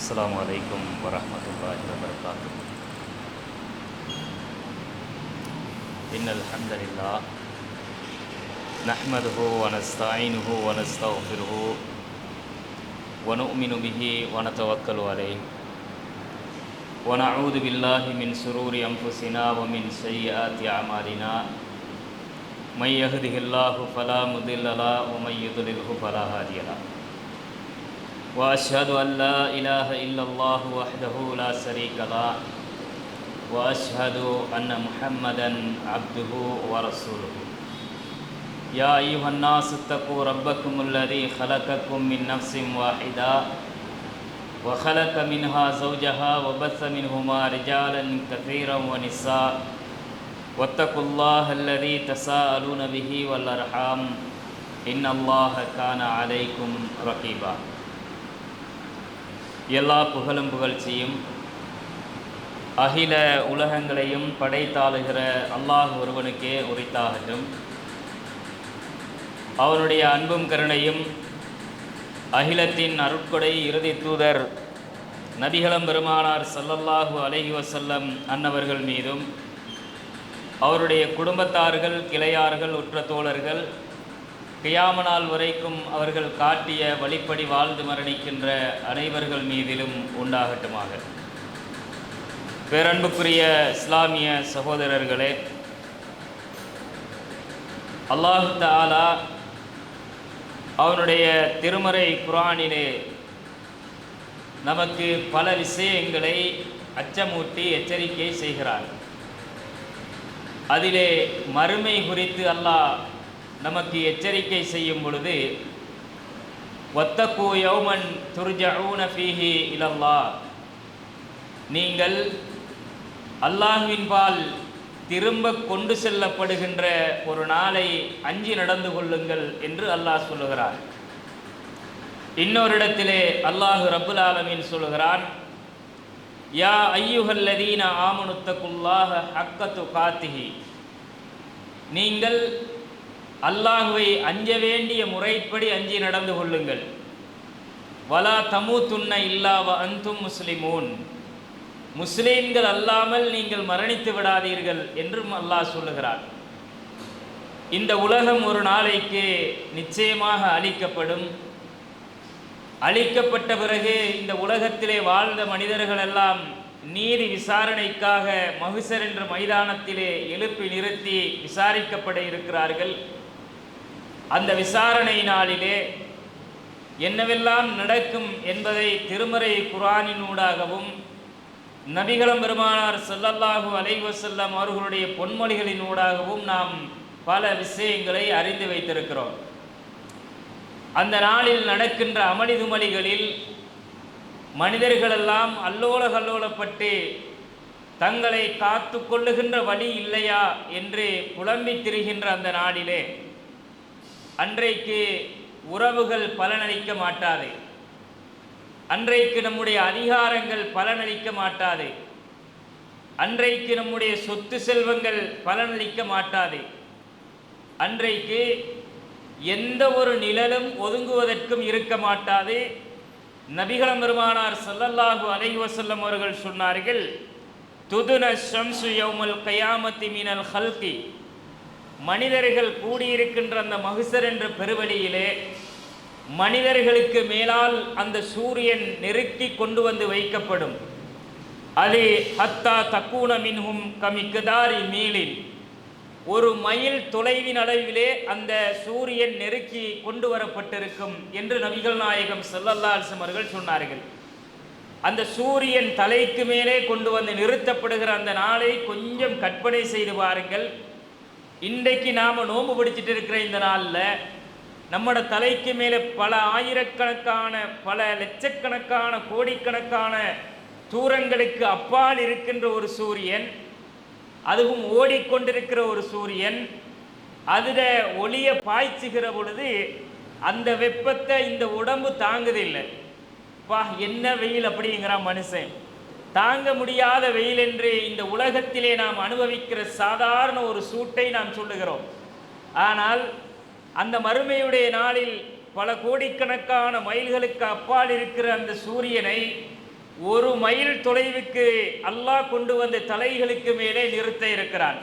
السلام عليكم ورحمة الله وبركاته. إن الحمد لله نحمده ونستعينه ونستغفره ونؤمن به ونتوكل عليه ونعوذ بالله من شرور أنفسنا ومن سيئات أعمالنا من يهده الله فلا مضل له ومن يضلله فلا هادي له وأشهد أن لا إله إلا الله وحده لا شريك له وأشهد أن محمدًا عبده ورسوله. يا أيها الناس اتقوا ربكم الذي خلقكم من نفس واحدة وخلق منها زوجها وبث منهما رجالا كثيرا ونساء واتقوا الله الذي تساءلون به والأرحام إن الله كان عليكم رقيبا. எல்லா புகழும் புகழ்ச்சியும் அகில உலகங்களையும் படைத்தாளுகிற அல்லாஹ் ஒருவனுக்கே உரித்தாகட்டும். அவனுடைய அன்பும் கருணையும் அகிலத்தின் அருட்கொடை இறுதி தூதர் நபிகளம் பெருமானார் ஸல்லல்லாஹு அலைஹி வஸல்லம் அன்னவர்கள் மீதும் அவருடைய குடும்பத்தார்கள், கிளையார்கள், உற்ற தோழர்கள், கியாம நாள் வரைக்கும் அவர்கள் காட்டிய வழிப்படி வாழ்ந்து மரணிக்கின்ற அனைவர்கள் மீதிலும் உண்டாகட்டுமாக. பேரன்புக்குரிய இஸ்லாமிய சகோதரர்களே, அல்லாஹ் தஆலா அவனுடைய திருமறை குர்ஆனிலே நமக்கு பல விஷயங்களை அச்சமூட்டி எச்சரிக்கை செய்கிறார். அதிலே மறுமை குறித்து அல்லாஹ் நமக்கு எச்சரிக்கை செய்யும் பொழுது, வத்தகு யௌமன் துர்ஜஊன ஃபீஹி இலல்லாஹ், நீங்கள் அல்லாஹ்வின்பால் திரும்ப கொண்டு செல்லப்படுகின்ற ஒரு நாளை அஞ்சி நடந்து கொள்ளுங்கள் என்று அல்லாஹ் சொல்லுகிறார். இன்னொரு இடத்திலே அல்லாஹ் ரப்புல் ஆலமீன் சொல்லுகிறான், யா ஐயுஹல்லதீன ஆமனுத்தகுல்லாஹ ஹக்க துகாத்திஹி, நீங்கள் அல்லாஹுவை அஞ்ச வேண்டிய முறைப்படி அஞ்சி நடந்து கொள்ளுங்கள். வலா தமூதுன்ன இல்லா வ அன்தும் முஸ்லிமூன், முஸ்லீம்கள் அல்லாமல் நீங்கள் மரணித்து விடாதீர்கள் என்றும் அல்லாஹ் சொல்லுகிறார். இந்த உலகம் ஒரு நாளைக்கு நிச்சயமாக அழிக்கப்படும். அழிக்கப்பட்ட பிறகு இந்த உலகத்திலே வாழ்ந்த மனிதர்கள் எல்லாம் நீதி விசாரணைக்காக மஹ்ஷர் என்ற மைதானத்திலே எழுப்பி நிறுத்தி விசாரிக்கப்பட இருக்கிறார்கள். அந்த விசாரணை நாளிலே என்னவெல்லாம் நடக்கும் என்பதை திருமறை குர்ஆனினூடாகவும் நபிகளம் பெருமானார் ஸல்லல்லாஹு அலைஹி வஸல்லம் அவர்களுடைய பொன்மொழிகளினூடாகவும் நாம் பல விஷயங்களை அறிந்து வைத்திருக்கிறோம். அந்த நாளில் நடக்கின்ற அமளிதுமளிகளில் மனிதர்களெல்லாம் அல்லோல கல்லோலப்பட்டு தங்களை காத்து கொள்ளுகின்ற வழி இல்லையா என்று புலம்பித் திரிகின்ற அந்த நாளிலே அன்றைக்கு உறவுகள் பலனளிக்க மாட்டாது, அன்றைக்கு நம்முடைய அதிகாரங்கள் பலனளிக்க மாட்டாது, அன்றைக்கு நம்முடைய சொத்து செல்வங்கள் பலனளிக்க மாட்டாது, அன்றைக்கு எந்த ஒரு நிழலும் ஒதுங்குவதற்கும் இருக்க மாட்டாது. நபிகளம் பெருமானார் ஸல்லல்லாஹு அலைஹி வஸல்லம் அவர்கள் சொன்னார்கள், துதுன ஷம்சு யௌமல் கயாமத்தி மினல் ஹல்கி, மனிதர்கள் கூடியிருக்கின்ற அந்த மஹ்ஷர் என்ற பெருவெளியிலே மனிதர்களுக்கு மேலால் அந்த சூரியன் நெருக்கி கொண்டு வந்து வைக்கப்படும். அது ஹத்தா தக்கூன மின்ஹும் கமிக்தாரி மீலின், ஒரு மைல் தொலைவின் அளவிலே அந்த சூரியன் நெருக்கி கொண்டு வரப்பட்டிருக்கும் என்று நபிகள் நாயகம் ஸல்லல்லாஹு அலைஹி வஸல்லம் அவர்கள் சொன்னார்கள். அந்த சூரியன் தலைக்கு மேலே கொண்டு வந்து நிறுத்தப்படுகிற அந்த நாளை கொஞ்சம் கற்பனை செய்து பாருங்கள். இன்றைக்கு நாம் நோன்பு பிடிச்சிட்டு இருக்கிற இந்த நாளில் நம்மளோட தலைக்கு மேலே பல ஆயிரக்கணக்கான, பல லட்சக்கணக்கான, கோடிக்கணக்கான தூரங்களுக்கு அப்பால் இருக்கின்ற ஒரு சூரியன், அதுவும் ஓடிக்கொண்டிருக்கிற ஒரு சூரியன், அதில் ஒளியை பாய்ச்சுகிற பொழுது அந்த வெப்பத்தை இந்த உடம்பு தாங்குதில்லை. வா, என்ன வெயில் அப்படிங்கிறான் மனுஷன், தாங்க முடியாத வெயில் என்று இந்த உலகத்திலே நாம் அனுபவிக்கிற சாதாரண ஒரு சூட்டை நாம் சொல்லுகிறோம். ஆனால் அந்த மறுமையுடைய நாளில் பல கோடிக்கணக்கான மைல்களுக்கு அப்பால் இருக்கிற அந்த சூரியனை 1 மைல் தொலைவுக்கு அல்லாஹ் கொண்டு வந்த தலைகளுக்கு மேலே நிறுத்த இருக்கிறான்.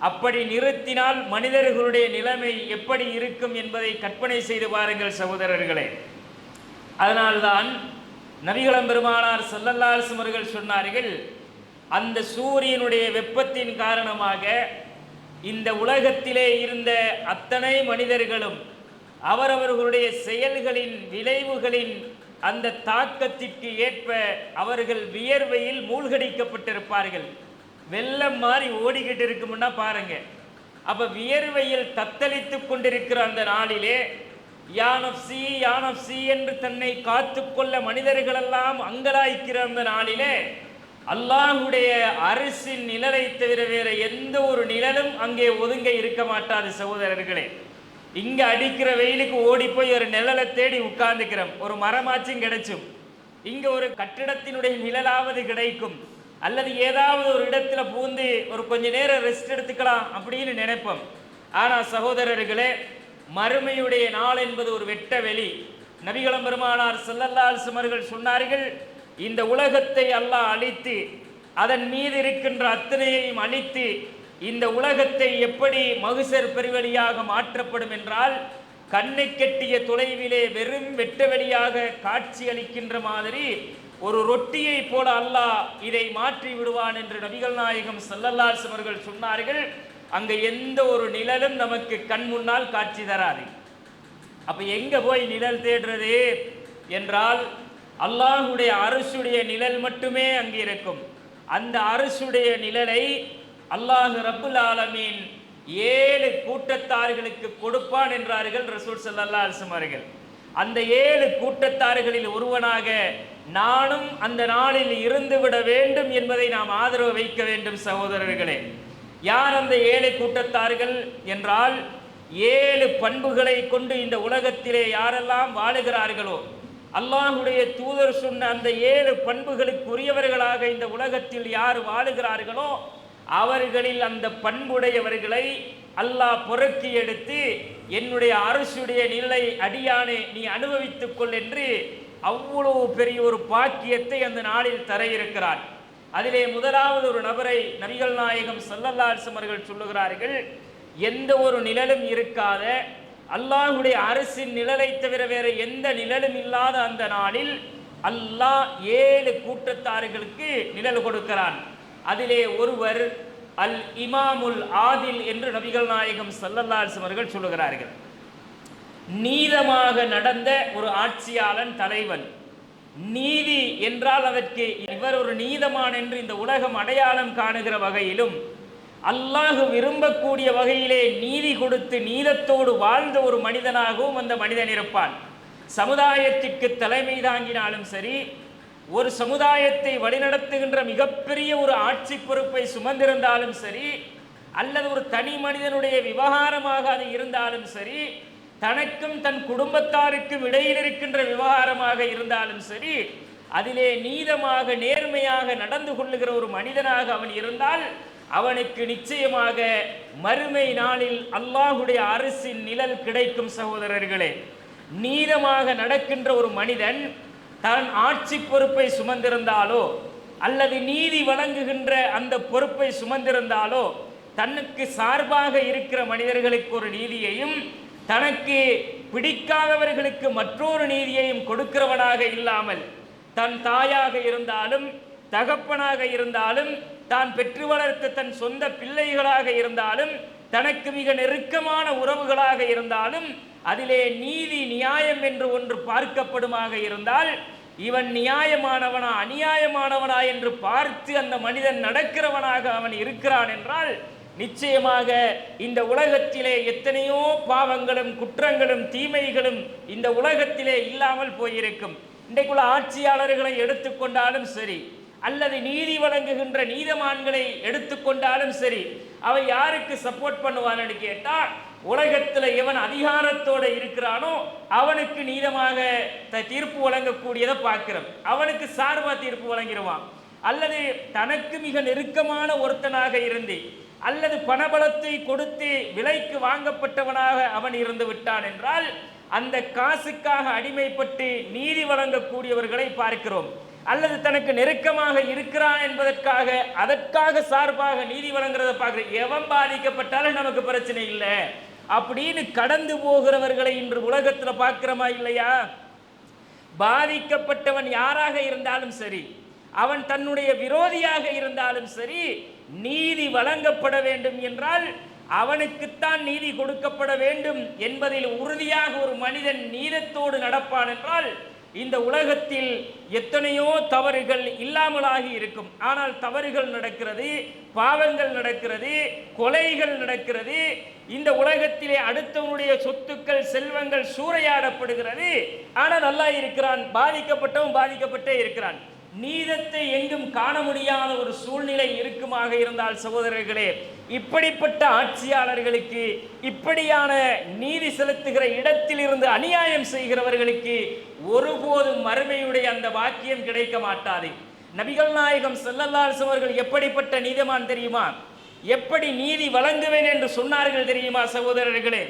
அப்படி நிறுத்தினால் மனிதர்களுடைய நிலைமை எப்படி இருக்கும் என்பதை கற்பனை செய்து பாருங்கள் சகோதரர்களே. அதனால்தான் நபிகளம் பெருமானார் ஸல்லல்லாஹு அலைஹி வஸல்லம் அவர்கள் சொன்னார்கள், அந்த சூரியனுடைய வெப்பத்தின் காரணமாக இந்த உலகத்திலே இருந்த அத்தனை மனிதர்களும் அவரவர்களுடைய செயல்களின் விளைவுகளின் அந்த தாக்கத்திற்கு ஏற்ப அவர்கள் வியர்வையில் மூழ்கடிக்கப்பட்டிருப்பார்கள். வெள்ளம் மாதிரி ஓடிக்கிட்டு இருக்கும்னா பாருங்க. அப்ப வியர்வையில் தத்தளித்து கொண்டிருக்கிற அந்த நாளிலே யானப்சி யானப்சி என்று தன்னை காத்து கொள்ள மனிதர்களெல்லாம் அங்கலாய்க்கிற அந்த நாளிலே அல்லாஹுடைய அரிசின் நிழலை தவிர வேற எந்த ஒரு நிழலும் அங்கே ஒதுங்க இருக்க மாட்டாது சகோதரர்களே. இங்க அடிக்கிற வெயிலுக்கு ஓடி போய் ஒரு நிழலை தேடி உட்கார்ந்துக்கிறோம், ஒரு மரமாச்சும் கிடைச்சும், இங்க ஒரு கட்டிடத்தினுடைய நிழலாவது கிடைக்கும், அல்லது ஏதாவது ஒரு இடத்துல பூந்து ஒரு கொஞ்ச நேரம் ரெஸ்ட் எடுத்துக்கலாம் அப்படின்னு நினைப்போம். ஆனா சகோதரர்களே, மறுமையுடைய நாள் என்பது ஒரு வெட்ட வெளி. நபிகளம் பெருமானார் ஸல்லல்லாஹு அலைஹி வஸல்லம் அவர்கள் சொன்னார்கள், இந்த உலகத்தை அல்லாஹ் அழித்து அதன் மீது இருக்கின்ற அத்தனையையும் அழித்து இந்த உலகத்தை எப்படி மகுசர் பெருவெளியாக மாற்றப்படும் என்றால், கண்ணை கெட்டிய தொலைவிலே வெறும் வெட்ட வெளியாக காட்சி அளிக்கின்ற மாதிரி ஒரு ரொட்டியை போல அல்லாஹ் இதை மாற்றி விடுவான் என்று நபிகள் நாயகம் ஸல்லல்லாஹு அலைஹி வஸல்லம் அவர்கள் சொன்னார்கள். அங்க எந்த ஒரு நிழலும் நமக்கு கண் முன்னால் காட்சி தராது. அப்ப எங்க போய் நிழல் தேடுறது என்றால், அல்லாஹுடைய அரிசுடைய நிழல் மட்டுமே அங்கே இருக்கும். அந்த அரிசுடைய நிழலை அல்லாஹ் ரப்புல் ஆலமீன் 7 கூட்டத்தார்களுக்கு கொடுப்பான் என்றார்கள் ரசூல் ஸல்லல்லாஹு அலைஹி வஸல்லம் அவர்கள். அந்த 7 கூட்டத்தார்களில் ஒருவனாக நானும் அந்த நாளில் இருந்து விட வேண்டும் என்பதை நாம் ஆதரவு வைக்க வேண்டும் சகோதரர்களே. யார் அந்த 7 கூட்டத்தார்கள் என்றால், 7 பண்புகளை கொண்டு இந்த உலகத்திலே யாரெல்லாம் வாழுகிறார்களோ, அல்லாஹுடைய தூதர் சொன்ன அந்த 7 பண்புகளுக்கு உரியவர்களாக இந்த உலகத்தில் யார் வாழுகிறார்களோ அவர்களில் அந்த பண்புடையவர்களை அல்லாஹ் பொறுக்கி எடுத்து என்னுடைய அரசுடைய நிலை அடியானே நீ அனுபவித்துக் கொள் என்று அவ்வளவு பெரிய ஒரு பாக்கியத்தை அந்த நாளில் தர இருக்கிறார். அதிலே முதலாவது ஒரு நபரை நபிகள் நாயகம் ஸல்லல்லாஹு அலைஹி வஸல்லம் அவர்கள் சொல்லுகிறார்கள், எந்த ஒரு நிழலும் இருக்காத அல்லாஹுடைய அரசின் நிழலை தவிர வேற எந்த நிழலும் இல்லாத அந்த நாளில் அல்லாஹ் 7 கூட்டத்தார்களுக்கு நிழல் கொடுக்கிறான். அதிலே ஒருவர் அல் இமாமுல் ஆதில் என்று நபிகள் நாயகம் ஸல்லல்லாஹு அலைஹி வஸல்லம் அவர்கள் சொல்லுகிறார்கள். நீதமாக நடந்த ஒரு ஆட்சியாளன், தலைவன். நீதி என்றால் அதற்கு இவர் ஒரு நீதமான் என்று இந்த உலகம் அடையாளம் காணுகிற வகையிலும், அல்லாஹ் விரும்பக்கூடிய வகையிலே நீதி கொடுத்து நீதத்தோடு வாழ்ந்த ஒரு மனிதனாகவும் அந்த மனிதன் இருப்பான். சமுதாயத்திற்கு தலைமை தாங்கினாலும் சரி, ஒரு சமுதாயத்தை வழிநடத்துகின்ற மிகப்பெரிய ஒரு ஆட்சி பொறுப்பை சுமந்திருந்தாலும் சரி, அல்லது ஒரு தனி மனிதனுடைய விவகாரமாக அது இருந்தாலும் சரி, தனக்கும் தன் குடும்பத்தாருக்கும் இடையில் இருக்கின்ற விவகாரமாக இருந்தாலும் சரி, அதிலே நீதமாக நேர்மையாக நடந்து கொள்ளுகிற ஒரு மனிதனாக அவன் இருந்தால் அவனுக்கு நிச்சயமாக மறுமை நாளில் அல்லாஹுடைய அரசின் நிழல் கிடைக்கும் சகோதரர்களே. நீதமாக நடக்கின்ற ஒரு மனிதன் தன் ஆட்சி பொறுப்பை சுமந்திருந்தாலோ அல்லது நீதி வழங்குகின்ற அந்த பொறுப்பை சுமந்திருந்தாலோ தனக்கு சார்பாக இருக்கிற மனிதர்களுக்கு ஒரு நீதியையும் தனக்கு பிடிக்காதவர்களுக்கு மற்றொரு நீதியையும் கொடுக்கிறவனாக இல்லாமல், தன் தாயாக இருந்தாலும் தகப்பனாக இருந்தாலும் தான் பெற்று வளர்த்த தன் சொந்த பிள்ளைகளாக இருந்தாலும் தனக்கு மிக நெருக்கமான உறவுகளாக இருந்தாலும் அதிலே நீதி நியாயம் என்று ஒன்று பார்க்கப்படுமாக இருந்தால் இவன் நியாயமானவனா அநியாயமானவனா என்று பார்த்து அந்த மனிதன் நடக்கிறவனாக அவன் இருக்கிறான் என்றால் நிச்சயமாக இந்த உலகத்திலே எத்தனையோ பாவங்களும் குற்றங்களும் தீமைகளும் இந்த உலகத்திலே இல்லாமல் போயிருக்கும். இன்றைக்குள்ள ஆட்சியாளர்களை எடுத்துக்கொண்டாலும் சரி, அல்லது நீதி வழங்குகின்ற நீதமான்களை எடுத்துக்கொண்டாலும் சரி, அவன் யாருக்கு சப்போர்ட் பண்ணுவான்னு கேட்டா, உலகத்தில் எவன் அதிகாரத்தோடு இருக்கிறானோ அவனுக்கு நீதமாக தீர்ப்பு வழங்கக்கூடியதை பார்க்கிறோம். அவனுக்கு சார்பா தீர்ப்பு வழங்கிடுவான். அல்லது தனக்கு மிக நெருக்கமான ஒருத்தனாக இருந்து அல்லது பணபலத்தை கொடுத்து விலைக்கு வாங்கப்பட்டவனாக அவன் இருந்து விட்டான் என்றால் அந்த காசுக்காக அடிமைப்பட்டு நீதி வழங்கக்கூடியவர்களை பார்க்கிறோம். அல்லது தனக்கு நெருக்கமாக இருக்கிறான் என்பதற்காக அதற்காக சார்பாக நீதி வழங்குறத பார்க்குற எவன் பாதிக்கப்பட்டாலும் நமக்கு பிரச்சனை இல்லை அப்படின்னு கடந்து போகிறவர்களை இன்று உலகத்தில் பார்க்கிறோமா இல்லையா? பாதிக்கப்பட்டவன் யாராக இருந்தாலும் சரி, அவன் தன்னுடைய விரோதியாக இருந்தாலும் சரி, நீதி வழங்கப்பட வேண்டும் என்றால் அவனுக்குத்தான் நீதி கொடுக்கப்பட வேண்டும் என்பதில் உறுதியாக ஒரு மனிதன் நீதத்தோடு நடப்பான் என்றால் இந்த உலகத்தில் எத்தனையோ தவறுகள் இல்லாமலாகி இருக்கும். ஆனால் தவறுகள் நடக்கிறது, பாவங்கள் நடக்கிறது, கொலைகள் நடக்கிறது. இந்த உலகத்திலே அடுத்தவனுடைய சொத்துக்கள் செல்வங்கள் சூறையாடப்படுகிறது. ஆனால் நல்லா இருக்கிறான், பாதிக்கப்பட்டவன் பாதிக்கப்பட்டே இருக்கிறான். நீதத்தை எங்கும் காண முடியாத ஒரு சூழ்நிலை இருக்குமாக இருந்தால் சகோதரர்களே, இப்படிப்பட்ட ஆட்சியாளர்களுக்கு, இப்படியான நீதி செலுத்துகிற இடத்தில் இருந்து அநியாயம் செய்கிறவர்களுக்கு ஒருபோதும் மறுமையுடைய அந்த வாக்கியம் கிடைக்க மாட்டாது. நபிகள் நாயகம் ஸல்லல்லாஹு அலைஹி வஸல்லம் அவர்கள் எப்படிப்பட்ட நீதிமான் தெரியுமா? எப்படி நீதி வழங்குவேன் என்று சொன்னார்கள் தெரியுமா சகோதரர்களே?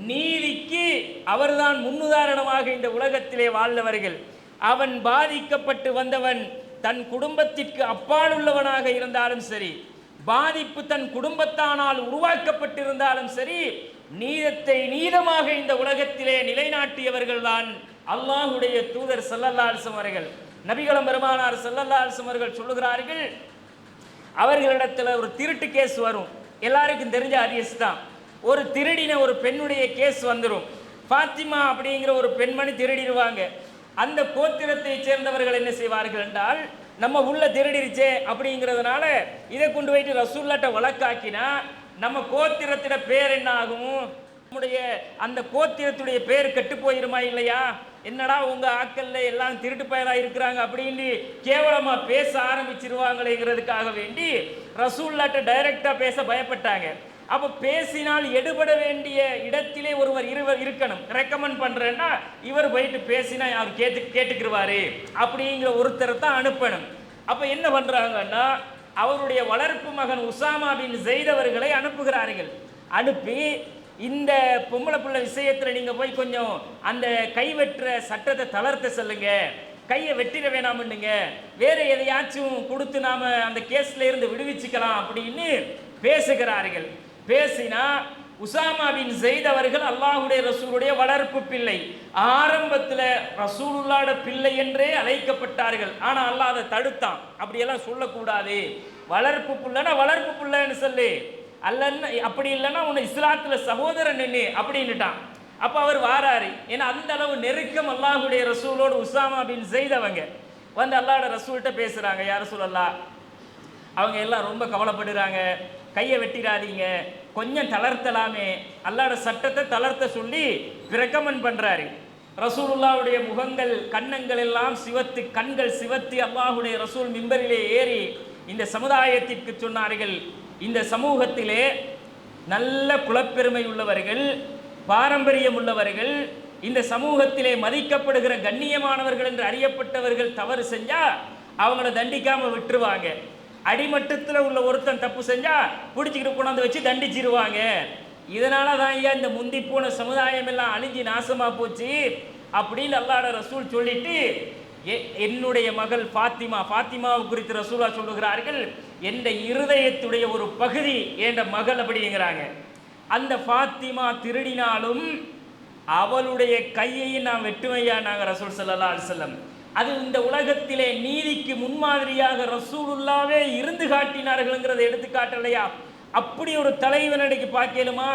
நீதிக்கு அவர்தான் முன்னுதாரணமாக இந்த உலகத்திலே வாழ்ந்தவர்கள். அவன் பாதிக்கப்பட்டு வந்தவன் தன் குடும்பத்திற்கு அப்பால் உள்ளவனாக இருந்தாலும் சரி, பாதிப்பு தன் குடும்பத்தானால் உருவாக்கப்பட்டிருந்தாலும் சரி, நீதத்தை நீதமாக இந்த உலகத்திலே நிலைநாட்டியவர்கள் தான் அல்லாஹ்வுடைய தூதர் ஸல்லல்லாஹு அலைஹி வஸல்லம் அவர்கள். நபிகளும் பெருமானார் ஸல்லல்லாஹு அலைஹி வஸல்லம் அவர்கள் சொல்லுகிறார்கள், அவர்களிடத்தில் ஒரு திருட்டு கேஸ் வரும். எல்லாருக்கும் தெரிஞ்ச ஹதீஸ் தான். ஒரு திருடின ஒரு பெண்ணுடைய கேஸ் வந்துடும். ஃபாத்திமா அப்படிங்கிற ஒரு பெண்மணி திருடிடுவாங்க. அந்த கோத்திரத்தை சேர்ந்தவர்கள் என்ன செய்வார்கள் என்றால், நம்ம உள்ள திருடிருச்சே அப்படிங்கிறதுனால இதை கொண்டு போயிட்டு ரசூல்லாட்ட வழக்காக்கினா நம்ம கோத்திரத்திட பேர் என்ன ஆகும்? நம்முடைய அந்த கோத்திரத்துடைய பேர் கெட்டு போயிருமா இல்லையா? என்னடா உங்க ஆட்கள்ல எல்லாம் திருட்டு பயலா இருக்கிறாங்க அப்படின்னு கேவலமா பேச ஆரம்பிச்சிருவாங்களேங்கிறதுக்காக வேண்டி ரசூல்லாட்ட டைரக்டா பேச பயப்பட்டாங்க. அப்ப பேசினால் எடுபட வேண்டிய இடத்திலே ஒருவர் இருக்கணும். ரெக்கமெண்ட் பண்றேன்னா இவர் போயிட்டு பேசினா அவர் கேட்டுக்கிருவாரு அப்படிங்கிற ஒருத்தரை தான் அனுப்பணும். அப்ப என்ன பண்றாங்கன்னா, அவருடைய வளர்ப்பு மகன் உசாமா பின் ஸைத் அவர்களை அனுப்புகிறார்கள். அனுப்பி இந்த பொம்பளை பிள்ளை விஷயத்துல நீங்க போய் கொஞ்சம் அந்த கைவெற்ற சட்டத்தை தளர்த்த சொல்லுங்க, கையை வெட்டிட வேணாமுன்னுங்க, வேற எதையாச்சும் கொடுத்து நாம அந்த கேஸ்ல இருந்து விடுவிச்சுக்கலாம் அப்படின்னு பேசுகிறார்கள். பேசினா உசாமா பின் ஸைத் அவர்கள் அல்லாஹ்வுடைய ரசூலுடைய வளர்ப்பு பிள்ளை. ஆரம்பத்தில் ரசூலுல்லாஹ்வுடைய பிள்ளை என்றே அழைக்கப்பட்டார்கள். ஆனால் அல்லாஹ் அதை தடுத்தான். அப்படியெல்லாம் சொல்லக்கூடாது, வளர்ப்பு புள்ளனா வளர்ப்பு புள்ளன்னு சொல்லு, அல்லன்னா அப்படி இல்லைன்னா உன்னை இஸ்லாத்துல சகோதரன் நின்று அப்படின்னுட்டான். அப்போ அவர் வாராரு. ஏன்னா அந்த அளவு நெருக்கம் அல்லாஹ்வுடைய ரசூலோடு உசாமா பின் ஸைத் அவங்க வந்து அல்லாஹ்வுடைய ரசூல்கிட்ட பேசுறாங்க. யார் ரசூலல்லாஹ், அவங்க எல்லாம் ரொம்ப கவலைப்படுறாங்க, கையை வெட்டிடாதீங்க, கொஞ்சம் தளர்த்தலாமே, அல்லாஹ்வுடைய சட்டத்தை தளர்த்த சொல்லி ரெக்கமெண்ட் பண்றாரு. ரசூலுல்லாஹ்வுடைய முகங்கள் கன்னங்கள் எல்லாம் சிவத்து, கண்கள் சிவத்து அல்லாஹ்வுடைய ரசூல் மிம்பரிலே ஏறி இந்த சமுதாயத்திற்கு சொன்னார்கள், இந்த சமூகத்திலே நல்ல குலப்பெருமை உள்ளவர்கள், பாரம்பரியம் உள்ளவர்கள், இந்த சமூகத்திலே மதிக்கப்படுகிற கண்ணியமானவர்கள் என்று அறியப்பட்டவர்கள் தவறு செஞ்சா அவங்கள தண்டிக்காம விட்டுருவாங்க. அடிமட்டத்தில் உள்ள ஒருத்தன் தப்பு செஞ்சா பிடிச்சிக்கிட்டு கொண்டாந்து வச்சு தண்டிச்சிருவாங்க. இதனால தான் ஐயா இந்த முந்தி போன சமுதாயம் எல்லாம் அழிஞ்சி நாசமா போச்சு அப்படின்னு அல்லாஹ்வுடைய ரசூல் சொல்லிட்டு, என்னுடைய மகள் ஃபாத்திமாவை குறித்து ரசூலா சொல்லுகிறார்கள், என்ற இருதயத்துடைய ஒரு பகுதி என்ற மகள் அப்படிங்கிறாங்க. அந்த ஃபாத்திமா திருடினாலும் அவளுடைய கையையும் நான் வெட்டுமையா நாங்கள் ரசூல் ஸல்லல்லாஹு அலைஹி வஸல்லம். அது இந்த உலகத்திலே நீதிக்கு முன்மாதிரியாக ரசூலுல்லாவே இருந்து காட்டினார்கள்ங்கிறத எடுத்துக்காட்டலையா? அப்படி ஒரு தலைவன் அன்னைக்கு பார்க்கலுமா?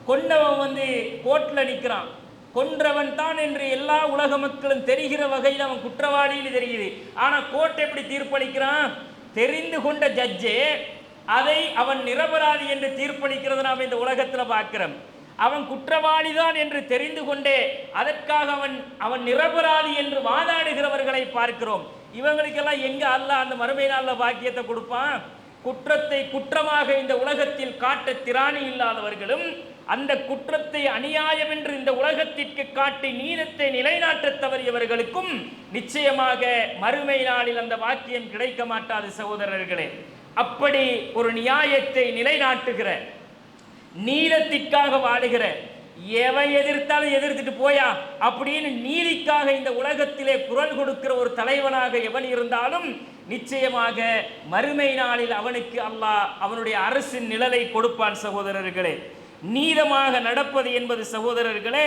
கொண்டவன் வந்து கோர்ட்ல நிற்கிறான், கொன்றவன் தான் என்று எல்லா உலக மக்களும் தெரிகிற வகையில் அவன் குற்றவாளின்னு தெரியுது. ஆனா கோர்ட் எப்படி தீர்ப்பளிக்கிறான்? தெரிந்து கொண்ட ஜட்ஜே அதை அவன் நிரபராதி என்று தீர்ப்பளிக்கிறது நாம் இந்த உலகத்தில் பார்க்கிறோம். அவன் குற்றவாளிதான் என்று தெரிந்து கொண்டே அதற்காக அவன் நிரபராதி என்று வாதாடுகிறவர்களை பார்க்கிறோம். இவங்களுக்கெல்லாம் எங்க அல்லாஹ் அந்த மறுமை நாளில் பாக்கியத்தை கொடுப்பான்? குற்றத்தை குற்றமாக இந்த உலகத்தில் காட்ட திராணி இல்லாதவர்களும், அந்த குற்றத்தை அநியாயம் என்று இந்த உலகத்திற்கு காட்டி நீதத்தை நிலைநாட்ட தவறியவர்களுக்கும் நிச்சயமாக மறுமை நாளில் அந்த வாக்கியம் கிடைக்க மாட்டாது சகோதரர்களே. அப்படி ஒரு நியாயத்தை நிலைநாட்டுகிற, நீதத்திற்காக வாழுகிற, எவன் எதிர்த்தாலும் எதிர்த்துட்டு போயா அப்படின்னு நீதிக்காக இந்த உலகத்திலே குரல் கொடுக்கிற ஒரு தலைவனாக எவன் இருந்தாலும் நிச்சயமாக மறுமை நாளில் அவனுக்கு அல்லாஹ் அவனுடைய அரசின் நிழலை கொடுப்பான். சகோதரர்களே, நீதமாக நடப்பது என்பது சகோதரர்களே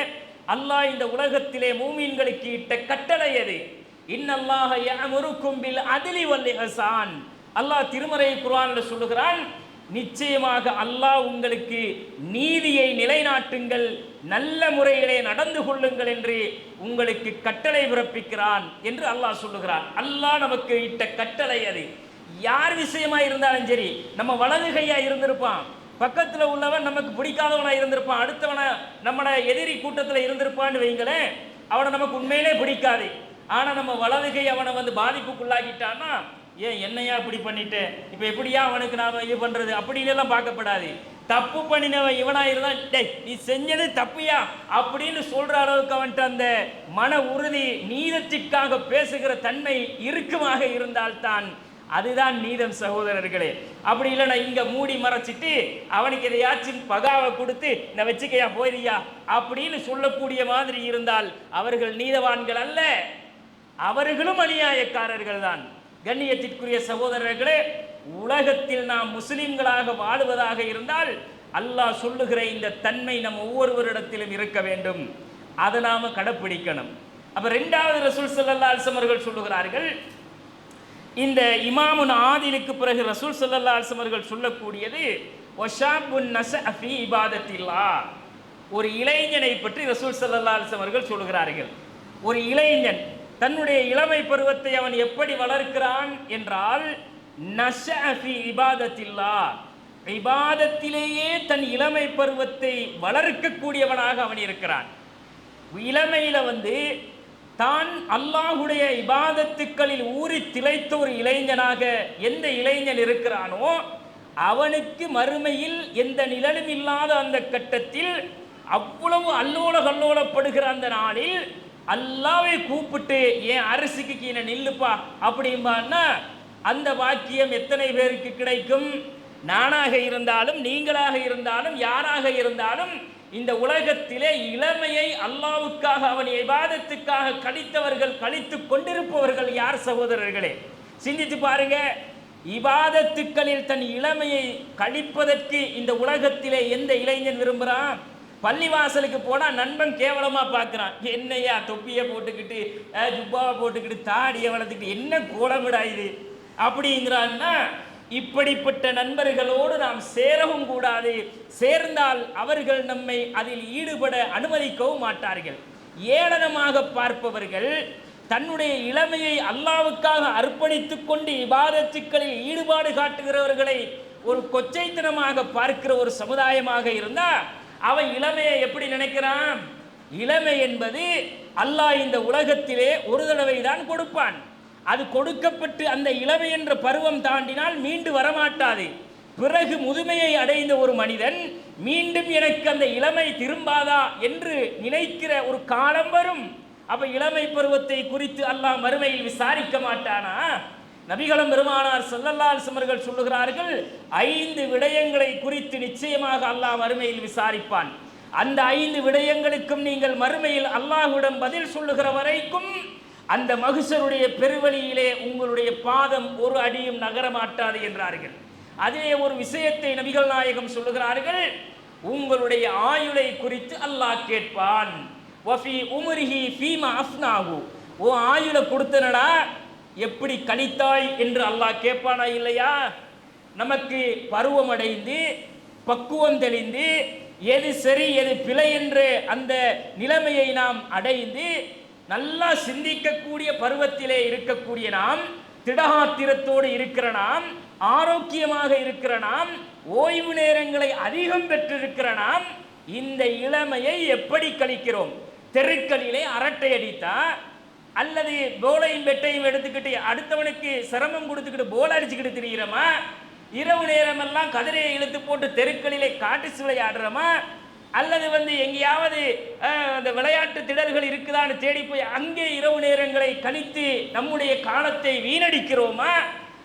அல்லாஹ் இந்த உலகத்திலே மூமின்களுக்கு இட்ட கட்டளை அது. இன்னல்லாஹ யஅமுருக்கும் பில் அத்லி வல் இஹ்சான். அல்லாஹ் திருமறை குர்ஆனில் சொல்லுகிறான், நிச்சயமாக அல்லாஹ் உங்களுக்கு நீதியை நிலைநாட்டுங்கள், நல்ல முறையிலே நடந்து கொள்ளுங்கள் என்று உங்களுக்கு கட்டளை பிறப்பிக்கிறான் என்று அல்லாஹ் சொல்லுகிறான். அல்லாஹ் நமக்கு இட்ட கட்டளை அது. யார் விஷயமா இருந்தாலும் சரி, நம்ம வலது கையா இருந்திருப்பான், பக்கத்தில் உள்ளவன் நமக்கு பிடிக்காதவனா இருந்திருப்பான், அடுத்தவனை நம்மளை எதிரி கூட்டத்தில் இருந்திருப்பான்னு வைங்களேன், அவனை நமக்கு உண்மையிலே பிடிக்காது. ஆனால் நம்ம வலது கை அவனை வந்து பாதிப்புக்குள்ளாக்கிட்டான்னா, ஏன் என்னையா இப்படி பண்ணிட்டேன், இப்போ எப்படியா அவனுக்கு நாம் இது பண்ணுறது அப்படின்லாம் பார்க்கப்படாது. தப்பு பண்ணினவன் இவனா இருந்தால், டேய் நீ செஞ்சது தப்பியா அப்படின்னு சொல்கிற அளவுக்கு அவன்கிட்ட அந்த மன உறுதி, நீதத்திற்காக பேசுகிற தன்மை இறுக்கமாக இருந்தால்தான் அதுதான் நீதம் சகோதரர்களே. அப்படி இல்லைன்னா இங்கே மூடி மறைச்சிட்டு அவனுக்கு எதையாச்சும் பகாவை கொடுத்து நான் வச்சுக்கையா போயிரியா அப்படின்னு சொல்லக்கூடிய மாதிரி இருந்தால் அவர்கள் நீதவான்கள் அல்ல, அவர்களும் அநியாயக்காரர்கள் தான். கண்ணியத்திற்குரிய சகோதரர்களே, உலகத்தில் நாம் முஸ்லிம்களாக வாழுவதாக இருந்தால் அல்லாஹ் சொல்லுகிற இந்த தன்மை நம் ஒவ்வொருவரிடத்திலும் இருக்க வேண்டும், அதை நாம் கடைப்பிடிக்கணும். அப்ப இரண்டாவது ரசூல் ஸல்லல்லாஹு அலைஹி வஸல்லம் அவர்கள் சொல்லுகிறார்கள், இந்த இமாமுன் ஆதிலுக்கு பிறகு ரசூல் ஸல்லல்லாஹு அலைஹி வஸல்லம் அவர்கள் சொல்லக்கூடியது வஷாபுன் நஸஅ ஃபீ இபாதத்தில்லாஹ். ஒரு இளைஞனை பற்றி ரசூல் ஸல்லல்லாஹு அலைஹி வஸல்லம் அவர்கள் சொல்லுகிறார்கள். ஒரு இளைஞன் தன்னுடைய இளமை பருவத்தை அவன் எப்படி வளர்க்கிறான் என்றால், நஸஅ ஃபீ இபாதத்தில்லாஹ், இபாதத்திலேயே தன் இளமை பருவத்தை வளர்க்கக்கூடியவனாக அவன் இருக்கிறான். இளமையில வந்து தான் அல்லாஹுடைய இபாதத்துக்களில் ஊறி திளைத்த ஒரு இளைஞனாக எந்த இளைஞன் இருக்கிறானோ அவனுக்கு மறுமையில் எந்த நிழலும் இல்லாத அந்த கட்டத்தில் அவ்வளவு அல்லோல கல்லோலப்படுகிற அந்த நாளில் அல்லாஹ்வை கூப்பிட்டு என் அரிசிக்கு கீழே நில்லுப்பா அப்படிம்பான்னா அந்த வாக்கியம் எத்தனை பேருக்கு கிடைக்கும்? நானாக இருந்தாலும் நீங்களாக இருந்தாலும் யாராக இருந்தாலும் இந்த உலகத்திலே இளமையை அல்லாஹ்வுக்காக அவன் இபாதத்துக்காக கழித்தவர்கள், கழித்து கொண்டிருப்பவர்கள் யார் சகோதரர்களே? சிந்தித்து பாருங்க. இபாதத்துக்களில் தன் இளமையை கழிப்பதற்கு இந்த உலகத்திலே எந்த இளைஞன் விரும்புகிறான்? பள்ளிவாசலுக்கு போனால் நண்பன் கேவலமாக பார்க்குறான், என்னையா தொப்பியை போட்டுக்கிட்டு ஜுப்பாவை போட்டுக்கிட்டு தாடியை வளர்த்துக்கிட்டு என்ன கோலமிடா இது அப்படிங்கிறான்னா, இப்படிப்பட்ட நண்பர்களோடு நாம் சேரவும் கூடாது. சேர்ந்தால் அவர்கள் நம்மை அதில் ஈடுபட அனுமதிக்கவும் மாட்டார்கள். ஏளனமாக பார்ப்பவர்கள், தன்னுடைய இளமையை அல்லாஹ்வுக்காக அர்ப்பணித்துக் கொண்டு இபாதத்துக்களில் ஈடுபாடு காட்டுகிறவர்களை ஒரு கொச்சைத்தனமாக பார்க்கிற ஒரு சமுதாயமாக இருந்தால் அவன் இளமையை எப்படி நினைக்கிறான்? இளமை என்பது அல்லாஹ் இந்த உலகத்திலே ஒரு தடவை தான் கொடுப்பான். அது கொடுக்கப்பட்டு அந்த இளமை என்ற பருவம் தாண்டினால் மீண்டு வரமாட்டாது. பிறகு முதுமையை அடைந்த ஒரு மனிதன் மீண்டும் எனக்கு அந்த இளமை திரும்பாதா என்று நினைக்கிற ஒரு காலம் வரும். அப்ப இளமை பருவத்தை குறித்து அல்லாஹ் மறுமையில் விசாரிக்க மாட்டானா? நபிகளும் பெருமானார் ஸல்லல்லாஹு அலைஹி வஸல்லம் அவர்கள் சொல்லுகிறார்கள், 5 விடயங்களை குறித்து நிச்சயமாக அல்லாஹ் மறுமையில் விசாரிப்பான். அந்த 5 விடயங்களுக்கும் நீங்கள் மறுமையில் அல்லாஹ்விடம் பதில் சொல்லுகிற வரைக்கும் அந்த மஹ்ஷருடைய பெருவழியிலே உங்களுடைய பாதம் ஒரு அடியும் நகரமாட்டாது என்றார்கள். அதே ஒரு விஷயத்தை நபிகள் நாயகம் சொல்லுகிறார்கள், உங்களுடைய ஆயுளை குறித்து அல்லாஹ் கேட்பான். வஃபி உம்ரிஹி ஃபீமா அஃப்னாஹு, ஓ ஆயுளை கொடுத்தனடா எப்படி கழித்தாய் என்று அல்லாஹ் கேட்பானா இல்லையா? நமக்கு பருவம் அடைந்து பக்குவம் தெளிந்து எது சரி எது பிழை என்று அந்த நிலைமையை நாம் அடைந்து நல்லா சிந்திக்கக்கூடிய பருவத்திலே இருக்கக்கூடிய நாம், திடகாத்திரத்தோடு இருக்கிற நாம், ஆரோக்கியமாக இருக்கிற நாம், ஓய்வு நேரங்களை அதிகம் பெற்றிருக்கிற நாம், இந்த இளமையை எப்படி கழிக்கிறோம்? தெருக்களிலே அரட்டை அடித்தா அல்லது போலையும் பெட்டையும் எடுத்துக்கிட்டு அடுத்தவனுக்கு சிரமம் கொடுத்துக்கிட்டு போல் அடிச்சுக்கிட்டு திரிகிறோமா? இரவு நேரமெல்லாம் கதிரையை இழுத்து போட்டு தெருக்களிலே காட்டு விளையாடுறோமா? அல்லது எங்கேயாவது அந்த விளையாட்டு திடல்கள் இருக்குதான்னு தேடி போய் அங்கே இரவு நேரங்களை கழித்து நம்முடைய காலத்தை வீணடிக்கிறோமா?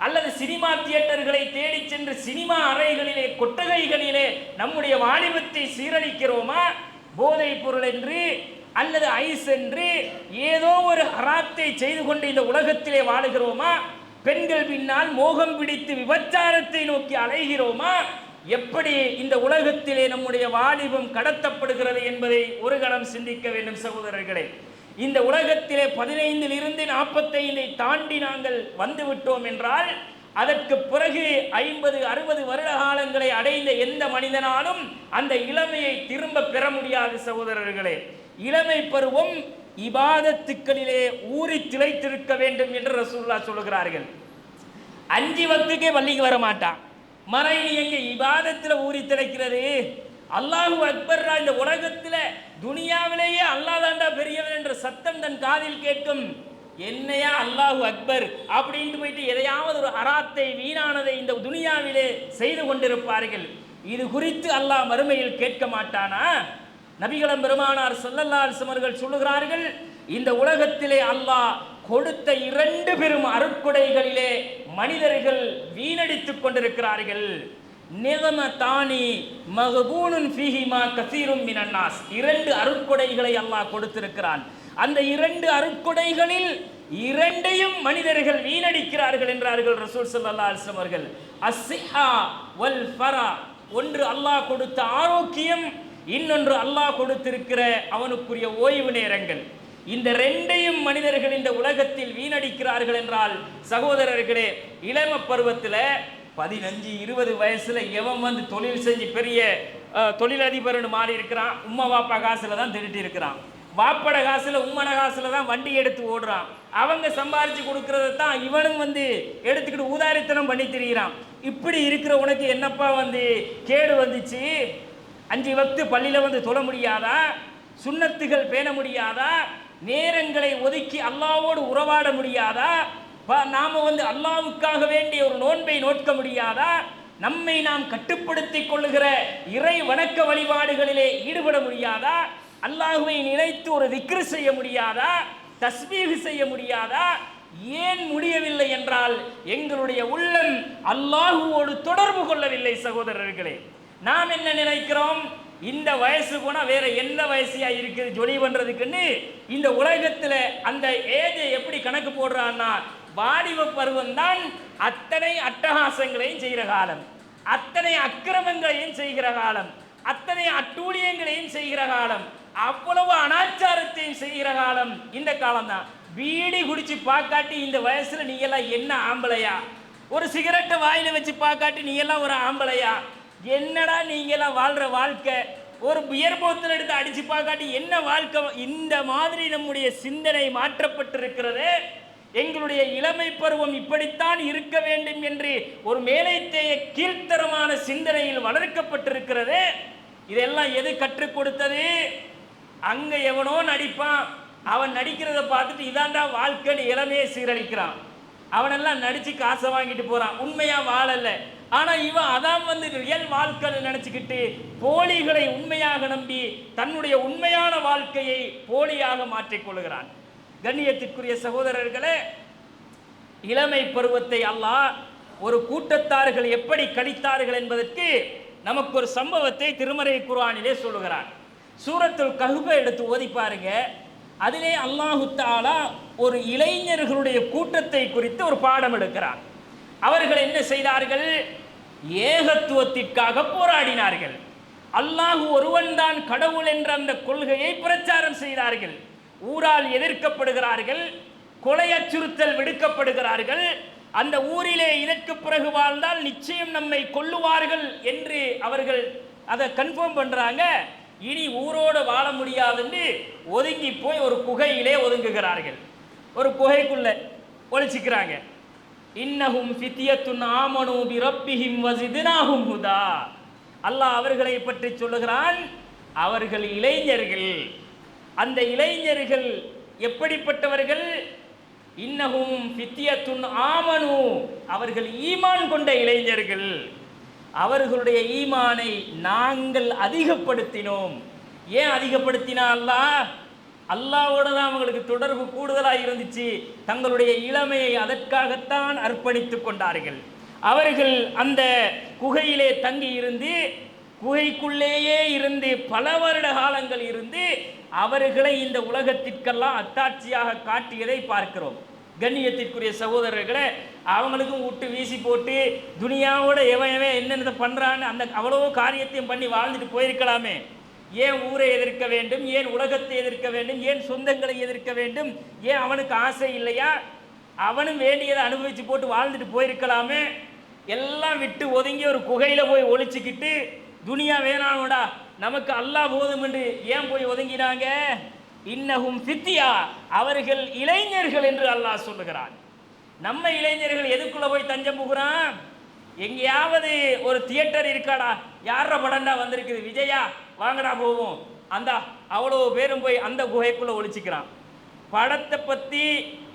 அல்லது சினிமா தியேட்டர்களை தேடி சென்று சினிமா அறைகளிலே கொட்டகைகளிலே நம்முடைய வாலிபத்தை சீரழிக்கிறோமா? போதைப் பொருள் என்று அல்லது ஐஸ் என்று ஏதோ ஒரு ஹராத்தை செய்து கொண்டு இந்த உலகத்திலே வாழுகிறோமா? பெண்கள் பின்னால் மோகம் பிடித்து விபச்சாரத்தை நோக்கி அலைகிறோமா? எப்படி இந்த உலகத்திலே நம்முடைய வாலிபம் கடத்தப்படுகிறது என்பதை ஒரு கணம் சிந்திக்க வேண்டும் சகோதரர்களே. இந்த உலகத்திலே 15 45 தாண்டி நாங்கள் வந்துவிட்டோம் என்றால் அதற்கு பிறகு 50 60 வருட காலங்களை அடைந்த எந்த மனிதனாலும் அந்த இளமையை திரும்ப பெற முடியாது சகோதரர்களே. இளமை பருவம் இபாதத்துக்களிலே ஊறி திளைத்திருக்க வேண்டும் என்று ரசூலுல்லாஹ் சொல்லுகிறார்கள். 5 வக்துக்கே பள்ளிக்கு வர மாட்டான். மறைனி எங்க இபாதத்தில் ஊறி திளைக்கிறது? அல்லாஹு அக்பர். இந்த உலகத்தில் துனியாவிலேயே அல்லாஹ் தாண்டா பெரியவன் என்ற சத்தம் தன் காதில் கேட்கும். என்னையா அல்லாஹு அக்பர் அப்படின்ட்டு போயிட்டு எதையாவது ஒரு ஹராத்தை வீணானதை இந்த துனியாவிலே செய்து கொண்டிருப்பார்கள். இது குறித்து அல்லாஹ் மறுமையில் கேட்க மாட்டானா? நபிகளம் பெருமானார் ஸல்லல்லாஹு அலைஹி வஸல்லம் அவர்கள் சொல்லுகிறார்கள், இந்த உலகத்திலே அல்லாஹ் கொடுத்த 2 பெரும் அருட்கொடைகளிலே மனிதர்கள் வீணடித்துக் கொண்டிருக்கிறார்கள். நிகமதானி மகபூனுன் ஃபீஹிமா கஸீரும் மினன் நாஸ். 2 அருட்கொடைகளை அல்லாஹ் கொடுத்திருக்கிறான். அந்த 2 அருட்கொடைகளில் 2ஐயும் மனிதர்கள் வீணடிக்கிறார்கள் என்றார்கள் ரசூல் ஸல்லல்லாஹு அலைஹி வஸல்லம் அவர்கள். அஸ்ஸிஹா வல் ஃபரா. ஒன்று அல்லாஹ் கொடுத்த ஆரோக்கியம், இன்னொன்று அல்லாஹ் கொடுத்திருக்கிற அவனுக்குரிய ஓய்வு நேரங்கள். இந்த 2ஐயும் மனிதர்கள் இந்த உலகத்தில் வீணடிக்கிறார்கள் என்றால் சகோதரர்களே, இளம பருவத்தில் 15 20 வயசுல எவன் வந்து தொழில் செஞ்சு பெரிய தொழிலதிபர்னு மாறி இருக்கிறான். உம்மா வாப்பா காசுல தான் திருட்டி இருக்கிறான். வாப்பட காசுல உம்மன காசுல தான் வண்டி எடுத்து ஓடுறான். அவங்க சம்பாரிச்சு கொடுக்கறத தான் இவனும் வந்து எடுத்துக்கிட்டு ஊதாரித்தனம் பண்ணி திரிகிறான். இப்படி இருக்கிற உனக்கு என்னப்பா வந்து கேடு வந்துச்சு? 5 வக்து பள்ளியில் வந்து தொழ முடியாதா? சுன்னத்துகள் பேண முடியாதா? நேரங்களை ஒதுக்கி அல்லாஹ்வோடு உறவாட முடியாதா? நாம வந்து அல்லாஹ்வுக்காக வேண்டிய ஒரு நோன்பை நோட்க முடியாதா? நம்மை நாம் கட்டுப்படுத்திக் கொள்ளுகிற இறை வணக்க வழிபாடுகளிலே ஈடுபட முடியாதா? அல்லாஹ்வை நினைத்து ஒரு திக்ர் செய்ய முடியாதா? தஸ்பீஹ் செய்ய முடியாதா? ஏன் முடியவில்லை என்றால் எங்களுடைய உள்ளம் அல்லாஹ்வோடு தொடர்பு கொள்ளவில்லை சகோதரர்களே. நாம் என்ன நினைக்கிறோம்? இந்த வயசு போனா வேற எந்த வயசியா இருக்குது ஜொலி பண்றதுக்குன்னு இந்த உலகத்துல அந்த ஏஜை எப்படி கணக்கு போடுறான்னா, வாலிப பருவம் தான் அத்தனை அட்டகாசங்களையும் செய்கிற காலம், அத்தனை அக்கிரமங்களையும் செய்கிற காலம், அத்தனை அட்டூழியங்களையும் செய்கிற காலம், அவ்வளவு அனாச்சாரத்தையும் செய்கிற காலம் இந்த காலம் தான். பீடி குடிச்சு பாக்காட்டி இந்த வயசுல நீ எல்லாம் என்ன ஆம்பளையா? ஒரு சிகரெட்டை வாயில வச்சு பாக்காட்டி நீ எல்லாம் ஒரு ஆம்பளையா? என்னடா நீங்களாம் வாழ்ற வாழ்க்கை? ஒரு பியர் போத்தல் எடுத்து அடிச்சு பார்க்காட்டி என்ன வாழ்க்கை? இந்த மாதிரி நம்முடைய சிந்தனை மாற்றப்பட்டிருக்கிறது. எங்களுடைய இளமை பருவம் இப்படித்தான் இருக்க வேண்டும் என்று ஒரு மேலைத்தேய கீழ்த்தரமான சிந்தனையில் வளர்க்கப்பட்டிருக்கிறது. இதெல்லாம் எது கற்றுக் கொடுத்தது? அங்க எவனோ நடிப்பான், அவன் நடிக்கிறத பார்த்துட்டு இதாண்டா வாழ்க்கைன்னு இளமையை சீரழிக்கிறான். அவனெல்லாம் நடிச்சு காசை வாங்கிட்டு போறான், உண்மையா வாழல. ஆனா இவன் அதான் வந்து ரியல் வாழ்க்கைன்னு நினைச்சுக்கிட்டு போலிகளை உண்மையாக நம்பி தன்னுடைய உண்மையான வாழ்க்கையை போலியாக மாற்றிக்கொள்கிறான். கண்ணியத்திற்குரிய சகோதரர்களே, இளமை பருவத்தை அல்லாஹ் ஒரு கூட்டத்தார்கள் எப்படி கழித்தார்கள் என்பதற்கு நமக்கு ஒரு சம்பவத்தை திருமறை குர்ஆனிலே சொல்லுகிறான். சூரத்துல் கஹ்ஃபை எடுத்து ஓதி பாருங்க. அதிலே அல்லாஹு தஆலா ஒரு இளைஞர்களுடைய கூட்டத்தை குறித்து ஒரு பாடம் எடுக்கிறான். அவர்கள் என்ன செய்தார்கள்? ஏகத்துவத்திற்காக போராடினார்கள். அல்லாஹ் ஒருவன் தான் கடவுள் என்ற அந்த கொள்கையை பிரச்சாரம் செய்தார்கள். ஊரால் எதிர்க்கப்படுகிறார்கள், கொலை அச்சுறுத்தல் விடுக்கப்படுகிறார்கள். அந்த ஊரிலே இதற்கு பிறகு வாழ்ந்தால் நிச்சயம் நம்மை கொல்லுவார்கள் என்று அவர்கள் அதை கன்ஃபார்ம் பண்றாங்க. இனி ஊரோடு வாழ முடியாதுன்னு ஒதுங்கி போய் ஒரு குகையிலே ஒதுங்குகிறார்கள். ஒரு குகைக்குள்ள ஒளிச்சிக்கிறாங்க. இன்னஹும் ஃபித்யத்துன் ஆமனூ பிரப்பிஹிம் வஸித்னாஹும் ஹுதா. அல்லாஹ் அவர்களை பற்றி சொல்லுகிறான், அவர்கள் இளைஞர்கள். அந்த இளைஞர்கள் எப்படிப்பட்டவர்கள்? இன்னஹும் ஃபித்யத்துன் ஆமனூ, அவர்கள் ஈமான் கொண்ட இளைஞர்கள். அவர்களுடைய ஈமானை நாங்கள் அதிகப்படுத்தினோம். ஏன் அதிகப்படுத்தினா? அல்லாஹ்வோட தான் அவங்களுக்கு தொடர்பு கூடுதலாக இருந்துச்சு. தங்களுடைய இளமையை அதற்காகத்தான் அர்ப்பணித்து கொண்டார்கள். அவர்கள் அந்த குகையிலே தங்கி இருந்து குகைக்குள்ளேயே இருந்து பல வருட காலங்கள் இருந்து அவர்களை இந்த உலகத்திற்கெல்லாம் அத்தாட்சியாக காட்டியதை பார்க்கிறோம். கண்ணியத்திற்குரிய சகோதரர்களை அவங்களுக்கும் விட்டு வீசி போட்டு துனியாவோட எவன் என்னென்ன பண்ணுறான்னு அந்த அவ்வளோ காரியத்தையும் பண்ணி வாழ்ந்துட்டு போயிருக்கலாமே. ஏன் ஊரை எதிர்க்க வேண்டும்? ஏன் உலகத்தை எதிர்க்க வேண்டும்? ஏன் சொந்தங்களை எதிர்க்க வேண்டும்? ஏன் அவனுக்கு ஆசை இல்லையா? அவனும் வேண்டியதை அனுபவித்து போட்டு வாழ்ந்துட்டு போயிருக்கலாமே. எல்லாம் விட்டு ஒதுங்கி ஒரு குகையில் போய் ஒழிச்சுக்கிட்டு துனியா வேணானோடா நமக்கு அல்லாஹ் போதும் என்று ஏன் போய் ஒதுங்கினாங்க? இன்னஹும் ஃபித்யா, அவர்கள் இளைஞர்கள் என்று அல்லாஹ் சொல்லுகிறான். நம்ம இளைஞர்கள் எதுக்குள்ள போய் தஞ்சம் புகுறான்? எங்கேயாவது ஒரு தியேட்டர் இருக்காடா, யார படம்டா வந்திருக்குது, விஜயா வாங்கடா போவோம், அந்த அவ்வளோ பேரும் போய் அந்த குகைக்குள்ள ஒழிச்சுக்கிறான். படத்தை பற்றி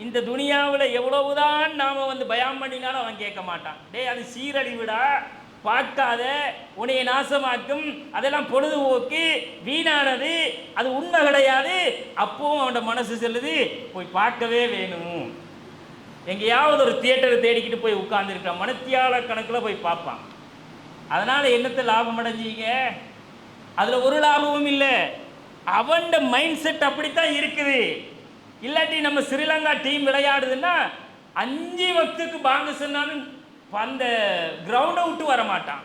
இந்த துனியாவில் எவ்வளவுதான் நாம் பயம் பண்ணினாலும் அவன் கேட்க மாட்டான். டேய் அது சீரழிவிடா, பார்க்காத, உன்னைய நாசமாக்கும், அதெல்லாம் பொழுதுபோக்கு, வீணானது, அது உண்மை கிடையாது. அப்பவும் அவனோட மனசு செல்லுது போய் பார்க்கவே வேணும். எங்கேயாவது ஒரு தியேட்டரை தேடிக்கிட்டு போய் உட்கார்ந்துருக்கான், மனத்தியால கணக்கில் போய் பார்ப்பான். அதனால் என்னத்தை லாபம் அடைஞ்சிங்க? அதில் ஒரு லாபமும் இல்லை. அவன் மைண்ட் செட் அப்படித்தான் இருக்குது. இல்லாட்டி நம்ம ஸ்ரீலங்கா டீம் விளையாடுதுன்னா 5 வக்துக்கு பாங்க சொன்னாலும் அந்த கிரவுண்டை விட்டு வர மாட்டான்.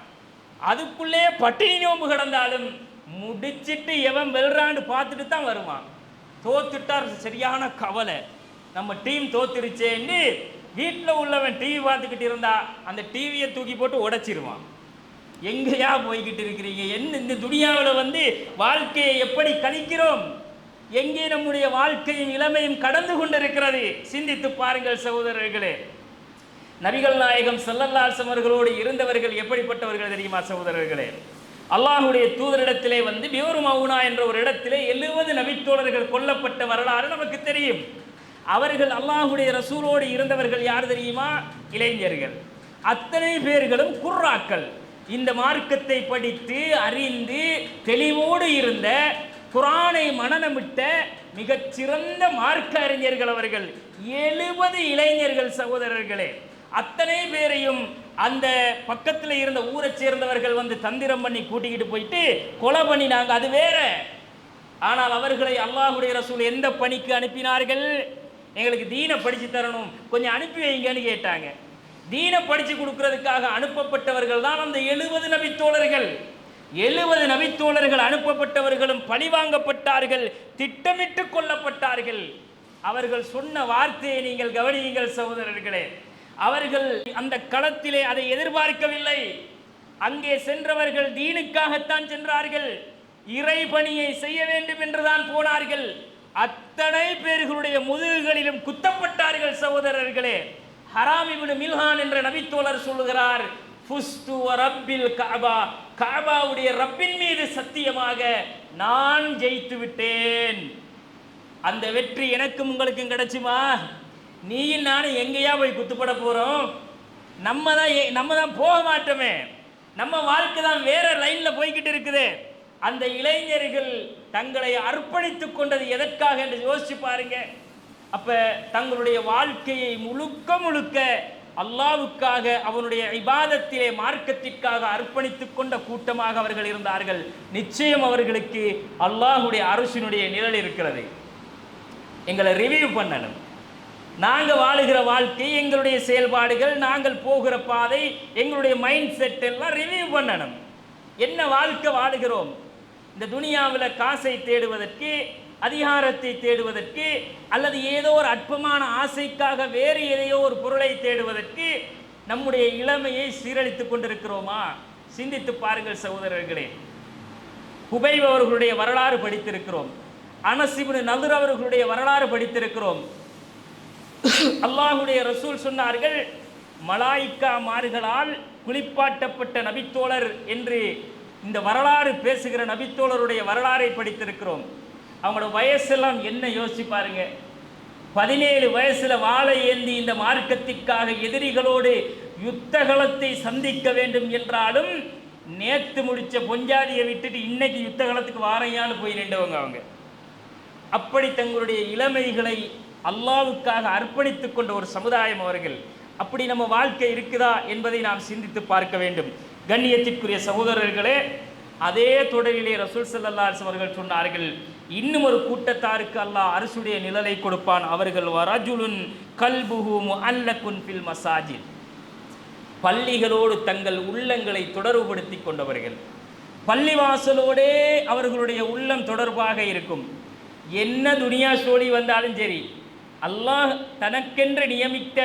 அதுக்குள்ளே பட்டினி நோம்பு கிடந்தாலும் முடிச்சிட்டு எவன் வெல்றான்னு பார்த்துட்டு தான் வருவான். தோத்துட்டார் சரியான கவலை, நம்ம டீம் தோத்துருச்சேன்னு வீட்டில் உள்ளவன் டிவி பார்த்துக்கிட்டு இருந்தா அந்த டிவியை தூக்கி போட்டு உடைச்சிருவான். எங்கேயா போய்கிட்டு இருக்கிறீங்க? என்ன இந்த துனியாவில் வாழ்க்கையை எப்படி கழிக்கிறோம்? எங்கே நம்முடைய வாழ்க்கையும் இளமையும் கடந்து கொண்டிருக்கிறது? சிந்தித்து பாருங்கள் சகோதரர்களே. நபிகள் நாயகம் ஸல்லல்லாஹு அலைஹி வஸல்லம் அவர்களோடு இருந்தவர்கள் எப்படிப்பட்டவர்கள் தெரியுமா சகோதரர்களே? அல்லாஹுடைய தூதரிடத்திலே பியோர் மவுனா என்ற ஒரு இடத்திலே 70 நபித்தோழர்கள் கொல்லப்பட்ட வரலாறு நமக்கு தெரியும். அவர்கள் அல்லாஹுடைய ரசூலோடு இருந்தவர்கள் யார் தெரியுமா? இளைஞர்கள். அத்தனை பேர்களும் குர்ராக்கள். இந்த மார்க்கத்தை படித்து அறிந்து தெளிவோடு இருந்த, குர்ஆனை மனனமிட்ட மிகச்சிறந்த மார்க்க அறிஞர்கள் அவர்கள். 70 இளைஞர்கள் சகோதரர்களே. அத்தனை பேரையும் அந்த பக்கத்தில் இருந்த ஊரை சேர்ந்தவர்கள் தந்திரம் பண்ணி கூட்டிக்கிட்டு போயிட்டு கொலை பண்ணினாங்க. அது வேற. ஆனால் அவர்களை அல்லாஹுடைய ரசூல் எந்த பணிக்கு அனுப்பினார்கள்? எங்களுக்கு தீனை படித்து தரணும், கொஞ்சம் அனுப்பி வைங்கன்னு கேட்டாங்க. தீனை படித்து கொடுக்கறதுக்காக அனுப்பப்பட்டவர்கள் தான் அந்த 70 நபித்தோழர்கள். 70 நபித்தோழர்கள் அனுப்பப்பட்டவர்களும் பழிவாங்கப்பட்டார்கள், திட்டமிட்டு கொல்லப்பட்டார்கள். அவர்கள் சொன்ன வார்த்தையை நீங்கள் கவனியுங்கள் சகோதரர்களே. அவர்கள் அந்த களத்திலே அதை எதிர்பார்க்கவில்லை. அங்கே சென்றவர்கள் தீனுக்காகத்தான் சென்றார்கள், இறை பணியை செய்ய வேண்டும் என்றுதான் போனார்கள். அத்தனை பேர்களுடைய முதுகுகளிலும் குத்தப்பட்டார்கள் சகோதரர்களே. ஹராம் இப்னு மில்ஹான் என்ற நபித்தோழர் சொல்லுகிறார், ஃபுஸ்து வ ரப்பில் கஅபா, கஅபாவுடைய ரப்பின் மீது சத்தியமாக நான் ஜெயித்து விட்டேன். அந்த வெற்றி எனக்கும் உங்களுக்கும் கிடைச்சுமா? நீயும் நானும் எங்கேயா போய் குத்துப்பட போகிறோம்? நம்ம தான் போக மாட்டோமே. நம்ம வாழ்க்கை தான் வேற லைனில் போய்கிட்டு இருக்குது. அந்த இளைஞர்கள் தங்களை அர்ப்பணித்துக் கொண்டது எதற்காக என்று யோசிச்சு பாருங்க. அப்போ தங்களுடைய வாழ்க்கையை முழுக்க முழுக்க அல்லாஹ்வுக்காக, அவனுடைய இபாதத்திலே மார்க்கத்திற்காக அர்ப்பணித்துக் கொண்ட கூட்டமாக அவர்கள் இருந்தார்கள். நிச்சயம் அவர்களுக்கு அல்லாஹ்வுடைய அரசினுடைய நிழல் இருக்கிறது. எங்களை ரிவ்யூ பண்ணணும். நாங்கள் வாழுகிற வாழ்க்கை, எங்களுடைய செயல்பாடுகள், நாங்கள் போகிற பாதை, எங்களுடைய மைண்ட் செட் எல்லாம் ரிவ்யூ பண்ணணும். என்ன வாழ்க்கை வாழுகிறோம்? இந்த துனியாவில் காசை தேடுவதற்கு, அதிகாரத்தை தேடுவதற்கு, அல்லது ஏதோ ஒரு அற்பமான ஆசைக்காக வேறு எதையோ ஒரு பொருளை தேடுவதற்கு நம்முடைய இளமையை சீரழித்து கொண்டிருக்கிறோமா? சிந்தித்து பாருங்கள் சகோதரர்களே. ஹுபைப் அவர்களுடைய வரலாறு படித்திருக்கிறோம். அனஸ் இப்னு நதுர் அவர்களுடைய வரலாறு படித்திருக்கிறோம். அல்லாஹுடைய ரசூல் சொன்னார்கள், மலாயிக்கா மார்களால் குளிப்பாட்டப்பட்ட நபித்தோழர் என்று இந்த வரலாறு பேசுகிற நபித்தோழருடைய வரலாறை படித்திருக்கிறோம். அவங்களோட வயசெல்லாம் என்ன யோசிச்சு பாருங்க. 17 வயசுல வாளை ஏந்தி இந்த மார்க்கத்திற்காக எதிரிகளோடு யுத்தகலத்தை சந்திக்க வேண்டும் என்றாலும் நேற்று முடிச்ச பொஞ்சாதியை விட்டுட்டு இன்னைக்கு யுத்தகலத்துக்கு வாரையான்னு போய் நின்றவங்க அவங்க. அப்படி தங்களுடைய இளமைகளை அல்லாஹ்வுக்காக அர்ப்பணித்துக் கொண்ட ஒரு சமுதாயம் அவர்கள். அப்படி நம்ம வாழ்க்கை இருக்குதா என்பதை நாம் சிந்தித்து பார்க்க வேண்டும். கண்ணியத்திற்குரிய சகோதரர்களே, அதே தொடரிலே ரசூல் ஸல்லல்லாஹு அலைஹி அவர்கள் சொன்னார்கள், இன்னும் ஒரு கூட்டத்தாருக்கு அல்லாஹ் அரசுடைய நிழலை கொடுப்பான். அவர்கள் வரஜுலுன் கல்புஹு முஅல்லகுன் ஃபில் மசாஜித், பள்ளிகளோடு தங்கள் உள்ளங்களை தொடர்புபடுத்தி கொண்டவர்கள். பள்ளிவாசலோடே அவர்களுடைய உள்ளம் தொடர்பாக இருக்கும். என்ன துனியா சோழி வந்தாலும் சரி, அல்லாஹ் தனக்கென்று நியமித்த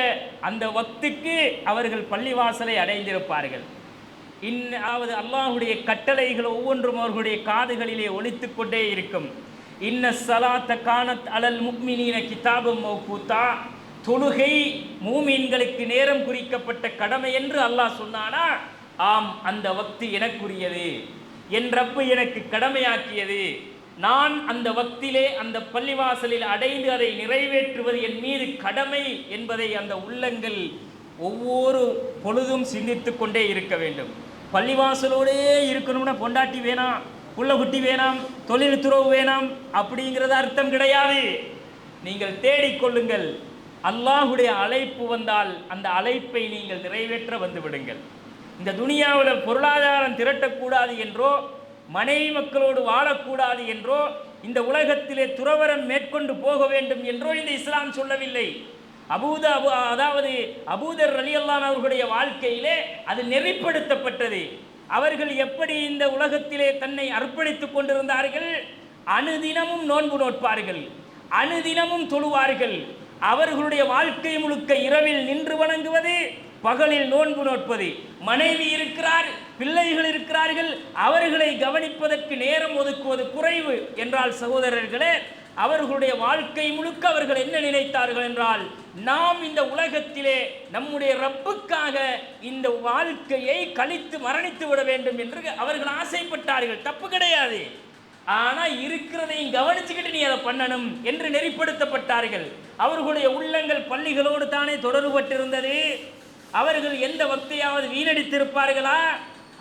அந்த வக்துக்கு அவர்கள் பள்ளிவாசலை அடைந்திருப்பார்கள். இன்னாவது அல்லாஹுடைய கட்டளைகள் ஒவ்வொன்றும் அவர்களுடைய காதுகளிலே ஒலித்து கொண்டே இருக்கும். இன்ன ஸலாத்த கானத் அலல் முஃமினீன கிதாபம் மௌகூதா, தொழுகை மூமின்களுக்கு நேரம் குறிக்கப்பட்ட கடமை என்று அல்லாஹ் சொன்னானா, ஆம் அந்த வக்து எனக்குரியது, என் ரப்பு எனக்கு கடமையாக்கியது, நான் அந்த வக்திலே அந்த பள்ளிவாசலில் அடைந்து அதை நிறைவேற்றுவது என் மீது கடமை என்பதை அந்த உள்ளங்கள் ஒவ்வொரு பொழுதும் சிந்தித்து கொண்டே இருக்க வேண்டும். பள்ளிவாசலோடே இருக்கணும்னா பொண்டாட்டி வேணாம், புள்ள குட்டி வேணாம், தொழில் துறவு வேணாம் அப்படிங்கிறது அர்த்தம் கிடையாது. நீங்கள் தேடிக்கொள்ளுங்கள். அல்லாஹுடைய அழைப்பு வந்தால் அந்த அழைப்பை நீங்கள் நிறைவேற்ற வந்து விடுங்கள். இந்த துனியாவில் பொருளாதாரம் திரட்டக்கூடாது என்றோ, மனைவி மக்களோடு வாழக்கூடாது என்றோ, இந்த உலகத்திலே துறவரம் மேற்கொண்டு போக வேண்டும் என்றோ இந்த இஸ்லாம் சொல்லவில்லை. அதாவது அபூதர் ரலியல்லாஹு அவர்களுடைய வாழ்க்கையிலே அது நெறிப்படுத்தப்பட்டது. அவர்கள் எப்படி இந்த உலகத்திலே தன்னை அர்ப்பணித்துக் கொண்டிருந்தார்கள்? அனுதினமும் நோன்பு நோட்பார்கள், அனுதினமும் தொழுவார்கள். அவர்களுடைய வாழ்க்கை முழுக்க இரவில் நின்று வணங்குவது, பகலில் நோன்பு நோட்பது. மனைவி இருக்கிறார், பிள்ளைகள் இருக்கிறார்கள், அவர்களை கவனிப்பதற்கு நேரம் ஒதுக்குவது குறைவு என்றால் சகோதரர்களே, அவர்களுடைய வாழ்க்கை முழுக்க அவர்கள் என்ன நினைத்தார்கள் என்றால், நாம் இந்த உலகத்திலே நம்முடைய ரப்புக்காக இந்த வாழ்க்கையை கழித்து மரணித்து விட வேண்டும் என்று அவர்கள் ஆசைப்பட்டார்கள். தப்பு கிடையாது. ஆனால் இருக்கிறதையும் கவனிச்சுக்கிட்டு நீ அதை பண்ணணும் என்று நெறிப்படுத்தப்பட்டார்கள். அவர்களுடைய உள்ளங்கள் பள்ளிகளோடு தானே தொடர்பட்டிருந்தது. அவர்கள் எந்த வக்தையாவது வீணடித்திருப்பார்களா?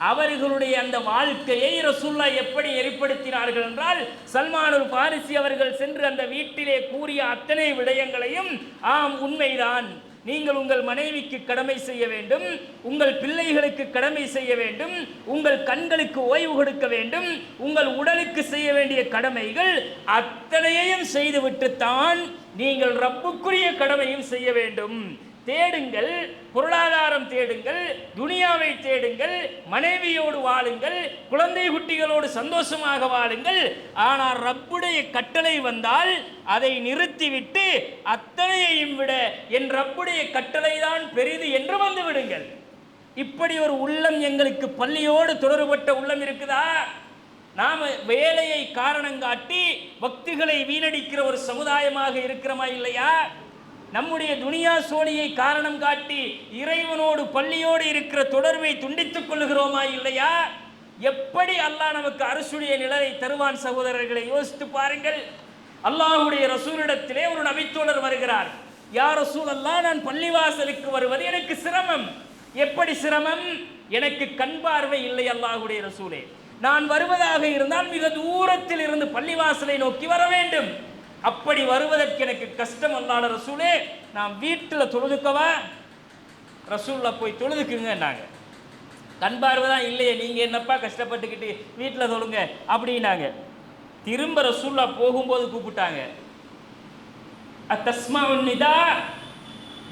அவர்களுடைய அந்த வாழ்க்கையை ரசூலுல்லாஹ் எப்படி நெறிப்படுத்தினார்கள் என்றால், சல்மானுல் பாரிசி அவர்கள் சென்று அந்த வீட்டிலே கூறிய அத்தனை விடயங்களையும் ஆம் உண்மைதான், நீங்கள் உங்கள் மனைவிக்கு கடமை செய்ய வேண்டும், உங்கள் பிள்ளைகளுக்கு கடமை செய்ய வேண்டும், உங்கள் கண்களுக்கு ஓய்வு கொடுக்க வேண்டும், உங்கள் உடலுக்கு செய்ய வேண்டிய கடமைகள் அத்தனையையும் செய்துவிட்டுத்தான் நீங்கள் ரப்புக்குரிய கடமையும் செய்ய வேண்டும். தேடுங்கள், பொருளாதாரம் தேடுங்கள், துனியாவை தேடுங்கள், மனைவியோடு வாழுங்கள், குழந்தை குட்டிகளோடு சந்தோஷமாக வாழுங்கள். ஆனால் ரப்புடைய கட்டளை வந்தால் அதை நிறுத்திவிட்டு அத்தனையையும் விட என் ரப்புடைய கட்டளை தான் பெரிது என்று வந்து விடுங்கள். இப்படி ஒரு உள்ளம் எங்களுக்கு பள்ளியோடு தொடர்பட்ட உள்ளம் இருக்குதா? நாம் வேலையை காரணம் காட்டி பக்திகளை வீணடிக்கிற ஒரு சமுதாயமாக இருக்கிறோமா இல்லையா? நம்முடைய துனியா சோழியை காரணம் காட்டி இறைவனோடு பள்ளியோடு இருக்கிற தொடர்பை துண்டித்துக் கொள்ளுகிறோமா இல்லையா? எப்படி அல்லாஹ் நமக்கு அரசுடைய நிழலை தருவான் சகோதரர்களை யோசித்து பாருங்கள். அல்லாஹுடைய ரசூலிடத்திலே ஒரு நபித்தோழர் வருகிறார். யா ரசூலல்லாஹ், நான் பள்ளிவாசலுக்கு வருவது எனக்கு சிரமம். எப்படி சிரமம்? எனக்கு கண் பார்வை இல்லை அல்லாஹுடைய ரசூலே. நான் வருவதாக இருந்தால் மிக தூரத்தில் இருந்து பள்ளிவாசலை நோக்கி வர வேண்டும். அப்படி வருவதற்கு எனக்கு கஷ்டம் அல்லாஹ்வுடைய ரசூலே, நான் வீட்டில் தொழுதுக்கவா? ரசூலுல்லாஹ் போய் தொழுதுக்குங்க. நாங்கள் கண் பார்வை தான் இல்லையே, நீங்கள் என்னப்பா கஷ்டப்பட்டுக்கிட்டு வீட்டில் தொழுங்க அப்படின்னாங்க. திரும்ப ரசூலுல்லாஹ் போகும்போது கூப்பிட்டாங்க, அத்தஸ்மாஉன் நிதா,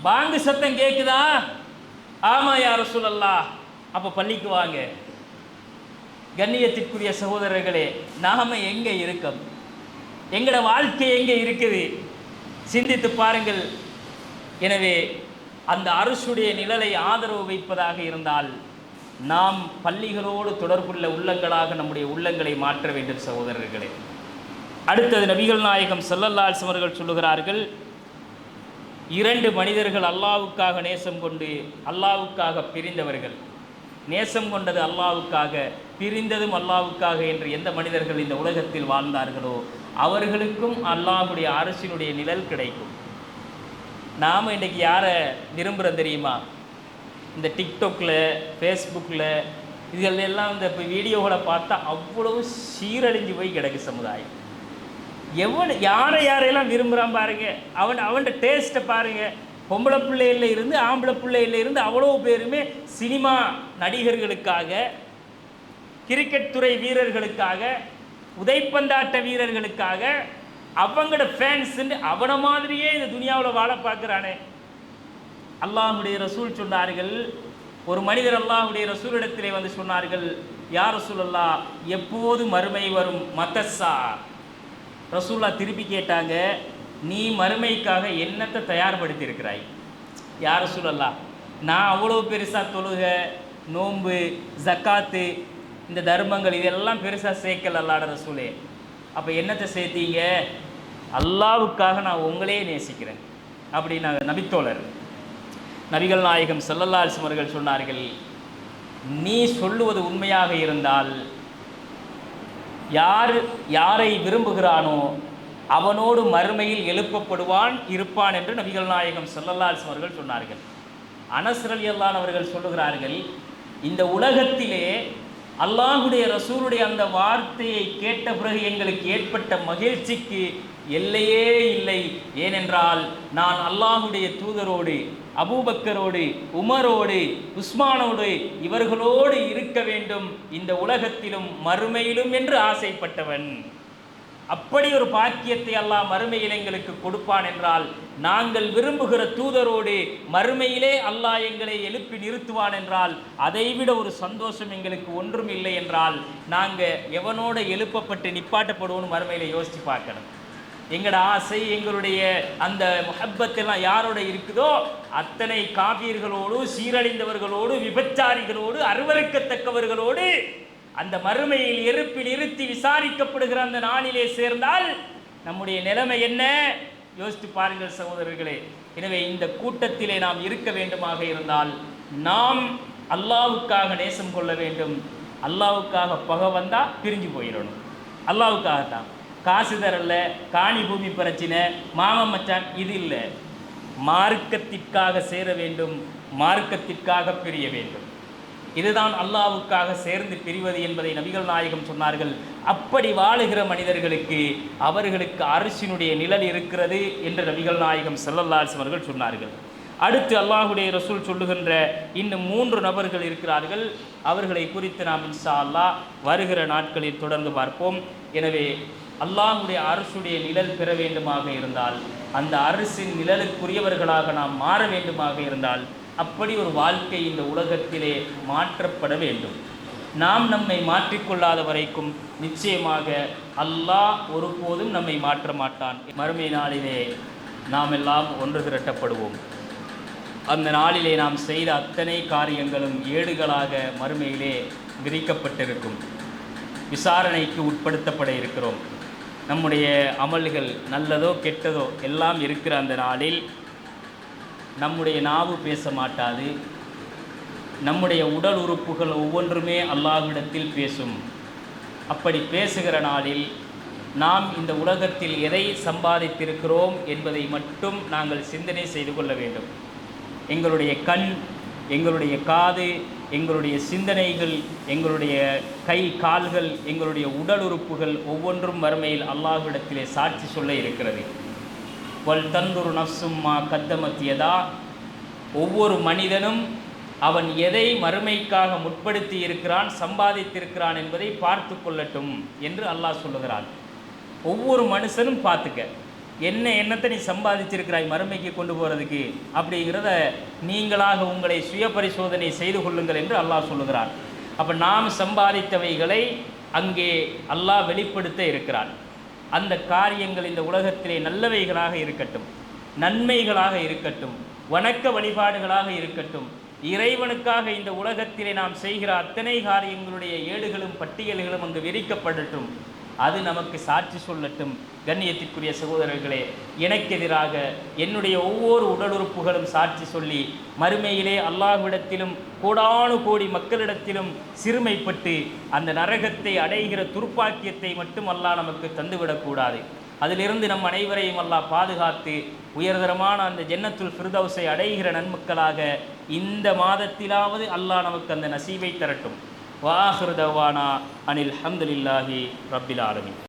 பாங்கு சத்தம் கேட்குதா? ஆமா யா ரசூலல்லாஹ். அப்போ பள்ளிக்கு வாங்க. கண்ணியத்திற்குரிய சகோதரர்களே, நாம எங்கே இருக்கோம்? எங்களோட வாழ்க்கை எங்கே இருக்குது? சிந்தித்து பாருங்கள். எனவே அந்த அரசுடைய நிழலை ஆதரவு வைப்பதாக இருந்தால் நாம் பள்ளிகளோடு தொடர்புள்ள உள்ளங்களாக நம்முடைய உள்ளங்களை மாற்ற வேண்டும் சகோதரர்களே. அடுத்தது நபிகள் நாயகம் ஸல்லல்லாஹு அலைஹி அவர்கள் சொல்லுகிறார்கள், இரண்டு மனிதர்கள் அல்லாஹ்வுக்காக நேசம் கொண்டு அல்லாஹ்வுக்காக பிரிந்தவர்கள். நேசம் கொண்டது அல்லாஹ்வுக்காக, பிரிந்ததும் அல்லாஹ்வுக்காக என்று எந்த மனிதர்கள் இந்த உலகத்தில் வாழ்ந்தார்களோ அவர்களுக்கும் அல்லாஹ்வுடைய அரசினுடைய நிழல் கிடைக்கும். நாம் இன்றைக்கி யாரை விரும்புகிறோம் தெரியுமா? இந்த டிக்டாக்ல, ஃபேஸ்புக்கில் இதெல்லாம் இந்த இப்போ வீடியோகளை பார்த்தா அவ்வளவு சீரழிஞ்சு போய் கிடக்கு சமுதாயம். யாரையெல்லாம் விரும்புகிறான் பாருங்க. அவன் டேஸ்ட்டை பாருங்கள். பொம்பளை பிள்ளையில் இருந்து ஆம்பளை பிள்ளையில் இருந்து அவ்வளோ பேருமே சினிமா நடிகர்களுக்காக, கிரிக்கெட் துறை வீரர்களுக்காக, உதைப்பந்தாட்ட வீரர்களுக்காக அவங்களோட ஃபேன்ஸ் அவனை மாதிரியே இந்த துனியாவில் வாழ பார்க்குறானே. அல்லாஹுடைய ரசூல் சொன்னார்கள், ஒரு மனிதர் அல்லாஹுடைய ரசூலிடத்திலே வந்து சொன்னார்கள், யா ரசூலல்லாஹ், எப்போது மறுமை வரும்? மத்தஸ்ஸா. ரசூல்லா திருப்பி கேட்டாங்க, நீ மறுமைக்காக என்னத்தை தயார்படுத்தி இருக்கிறாய்? யா ரசூலல்லாஹ், நான் அவ்வளோ பெருசாக தொழுக, நோன்பு, ஜக்காத்து, இந்த தர்மங்கள் இதெல்லாம் பெருசாக சேர்க்கல அல்லாஹ் ரசூலே. அப்போ என்னத்தை சேர்த்தீங்க? அல்லாவுக்காக நான் உங்களே நேசிக்கிறேன் அப்படின்னாங்க நபித்தோழர். நபிகள் நாயகம் ஸல்லல்லாஹு அலைஹி வஸல்லம் அவர்கள் சொன்னார்கள், நீ சொல்லுவது உண்மையாக இருந்தால் யாரை விரும்புகிறானோ அவனோடு மறுமையில் எழுப்பப்படுவான், இருப்பான் என்று நபிகள் நாயகம் ஸல்லல்லாஹு அலைஹி வஸல்லம் அவர்கள் சொன்னார்கள். அனஸ் ரலியல்லாஹு அன்ஹு அவர்கள் சொல்லுகிறார்கள், இந்த உலகத்திலே அல்லாஹுடைய ரசூலுடைய அந்த வார்த்தையை கேட்ட பிறகு எங்களுக்கு ஏற்பட்ட மகிழ்ச்சிக்கு எல்லையே இல்லை. ஏனென்றால் நான் அல்லாஹுடைய தூதரோடு, அபூபக்கரோடு, உமரோடு, உஸ்மானோடு, இவர்களோடு இருக்க வேண்டும் இந்த உலகத்திலும் மறுமையிலும் என்று ஆசைப்பட்டவன். அப்படி ஒரு பாக்கியத்தை அல்லாஹ் மறுமையில் எங்களுக்கு கொடுப்பான் என்றால், நாங்கள் விரும்புகிற தூதரோடு மறுமையிலே அல்லாஹ் எங்களை எழுப்பி நிறுத்துவான் என்றால், அதைவிட ஒரு சந்தோஷம் எங்களுக்கு ஒன்றும் இல்லை என்றால், நாங்கள் எவனோட எழுப்பப்பட்டு நிப்பாட்டப்படுவோன்னு மறுமையில் யோசித்து பார்க்கணும். எங்களோட ஆசை, எங்களுடைய அந்த முஹப்பத்தெல்லாம் யாரோட இருக்குதோ அத்தனை காபீர்களோடு, சீரழிந்தவர்களோடு, விபச்சாரிகளோடு, அருவருக்கத்தக்கவர்களோடு அந்த மறுமையில் எழுப்பி நிறுத்தி விசாரிக்கப்படுகிற அந்த நாளிலே சேர்ந்தால் நம்முடைய நிலைமை என்ன? யோசித்து பாருங்கள் சகோதரர்களே. எனவே இந்த கூட்டத்திலே நாம் இருக்க வேண்டுமாக இருந்தால் நாம் அல்லாஹ்வுக்காக நேசம் கொள்ள வேண்டும். அல்லாஹ்வுக்காக பகை வந்தால் பிரிஞ்சு போயிடணும். அல்லாஹ்வுக்காகத்தான். காசு தரல, காணி பூமி பிரச்சனை, மாமன் மச்சான் இது இல்லை. மார்க்கத்திற்காக சேர வேண்டும், மார்க்கத்திற்காக பிரிய வேண்டும். இதுதான் அல்லாஹ்வுக்காக சேர்ந்து பிரிவது என்பதை நபிகள் நாயகம் சொன்னார்கள். அப்படி வாழுகிற மனிதர்களுக்கு அவர்களுக்கு அரிசினுடைய நிழல் இருக்கிறது என்று நபிகள் நாயகம் ஸல்லல்லாஹு அலைஹி வஸல்லம் அவர்கள் சொன்னார்கள். அடுத்து அல்லாஹுடைய ரசூல் சொல்லுகின்ற இன்னும் 3 நபர்கள் இருக்கிறார்கள். அவர்களை குறித்து நாம் இன்ஷா அல்லாஹ் வருகிற நாட்களில் தொடர்ந்து பார்ப்போம். எனவே அல்லாஹுடைய அரசுடைய நிழல் பெற வேண்டுமாக இருந்தால், அந்த அரசின் நிழலுக்குரியவர்களாக நாம் மாற வேண்டுமாக இருந்தால், அப்படி ஒரு வாழ்க்கை இந்த உலகத்திலே மாற்றப்பட வேண்டும். நாம் நம்மை மாற்றிக்கொள்ளாத வரைக்கும் நிச்சயமாக அல்லாஹ் ஒருபோதும் நம்மை மாற்ற மாட்டான். மறுமை நாளிலே நாம் எல்லாம் ஒன்று திரட்டப்படுவோம். அந்த நாளிலே நாம் செய்த அத்தனை காரியங்களும் ஏடுகளாக மறுமையிலே விரிக்கப்பட்டிருக்கும். விசாரணைக்கு உட்படுத்தப்பட இருக்கிறோம். நம்முடைய அமல்கள் நல்லதோ கெட்டதோ எல்லாம் இருக்கிற அந்த நாளில் நம்முடைய நாவு பேச மாட்டாது. நம்முடைய உடல் உறுப்புகள் ஒவ்வொன்றுமே அல்லாஹ்விடத்தில் பேசும். அப்படி பேசுகிற நாளில் நாம் இந்த உலகத்தில் எதை சம்பாதித்திருக்கிறோம் என்பதை மட்டும் நாங்கள் சிந்தனை செய்து கொள்ள வேண்டும். எங்களுடைய கண், எங்களுடைய காது, எங்களுடைய சிந்தனைகள், எங்களுடைய கை கால்கள், எங்களுடைய உடல் உறுப்புகள் ஒவ்வொன்றும் மறுமையில் அல்லாஹ்விடத்திலே சாட்சி சொல்ல இருக்கிறது. வல் தந்துரு நஃப்சும் மா கத்தமத் யதா, ஒவ்வொரு மனிதனும் அவன் எதை மறுமைக்காக முற்படுத்தி இருக்கிறான், சம்பாதித்திருக்கிறான் என்பதை பார்த்து கொள்ளட்டும் என்று அல்லாஹ் சொல்லுகிறான். ஒவ்வொரு மனுஷனும் பார்த்துக்க, என்னத்தை நீ சம்பாதிச்சிருக்கிறாய் மறுமைக்கு கொண்டு போகிறதுக்கு அப்படிங்கிறத நீங்களாக உங்களை சுய பரிசோதனை செய்து கொள்ளுங்கள் என்று அல்லாஹ் சொல்லுகிறான். அப்போ நாம் சம்பாதித்தவைகளை அங்கே அல்லாஹ் வெளிப்படுத்த இருக்கிறான். அந்த காரியங்கள் இந்த உலகத்திலே நல்லவைகளாக இருக்கட்டும், நன்மைகளாக இருக்கட்டும், வணக்க வழிபாடுகளாக இருக்கட்டும், இறைவனுக்காக இந்த உலகத்திலே நாம் செய்கிற அத்தனை காரியங்களுடைய ஏடுகளும் பட்டியல்களும் அங்கு விரிக்கப்படட்டும். அது நமக்கு சாட்சி சொல்லட்டும். கண்ணியத்திற்குரிய சகோதரர்களே, எனக்கு எதிராக என்னுடைய ஒவ்வொரு உடல் உறுப்புகளும் சாட்சி சொல்லி மறுமையிலே அல்லாஹ்விடத்திலும் கோடானு கோடி மக்களிடத்திலும் சிறுமைப்பட்டு அந்த நரகத்தை அடைகிற துர்ப்பாக்கியத்தை மட்டும் அல்லாஹ் நமக்கு தந்துவிடக்கூடாது. அதிலிருந்து நம் அனைவரையும் அல்லாஹ் பாதுகாத்து உயர்தரமான அந்த ஜன்னத்துல் ஃபிர்தௌஸை அடைகிற நன்மக்களாக இந்த மாதத்திலாவது அல்லாஹ் நமக்கு அந்த நசீபை தரட்டும். வாஹிரு தவானா அனில் ஹம்துலில்லாஹி ரப்பில் ஆலமீன்.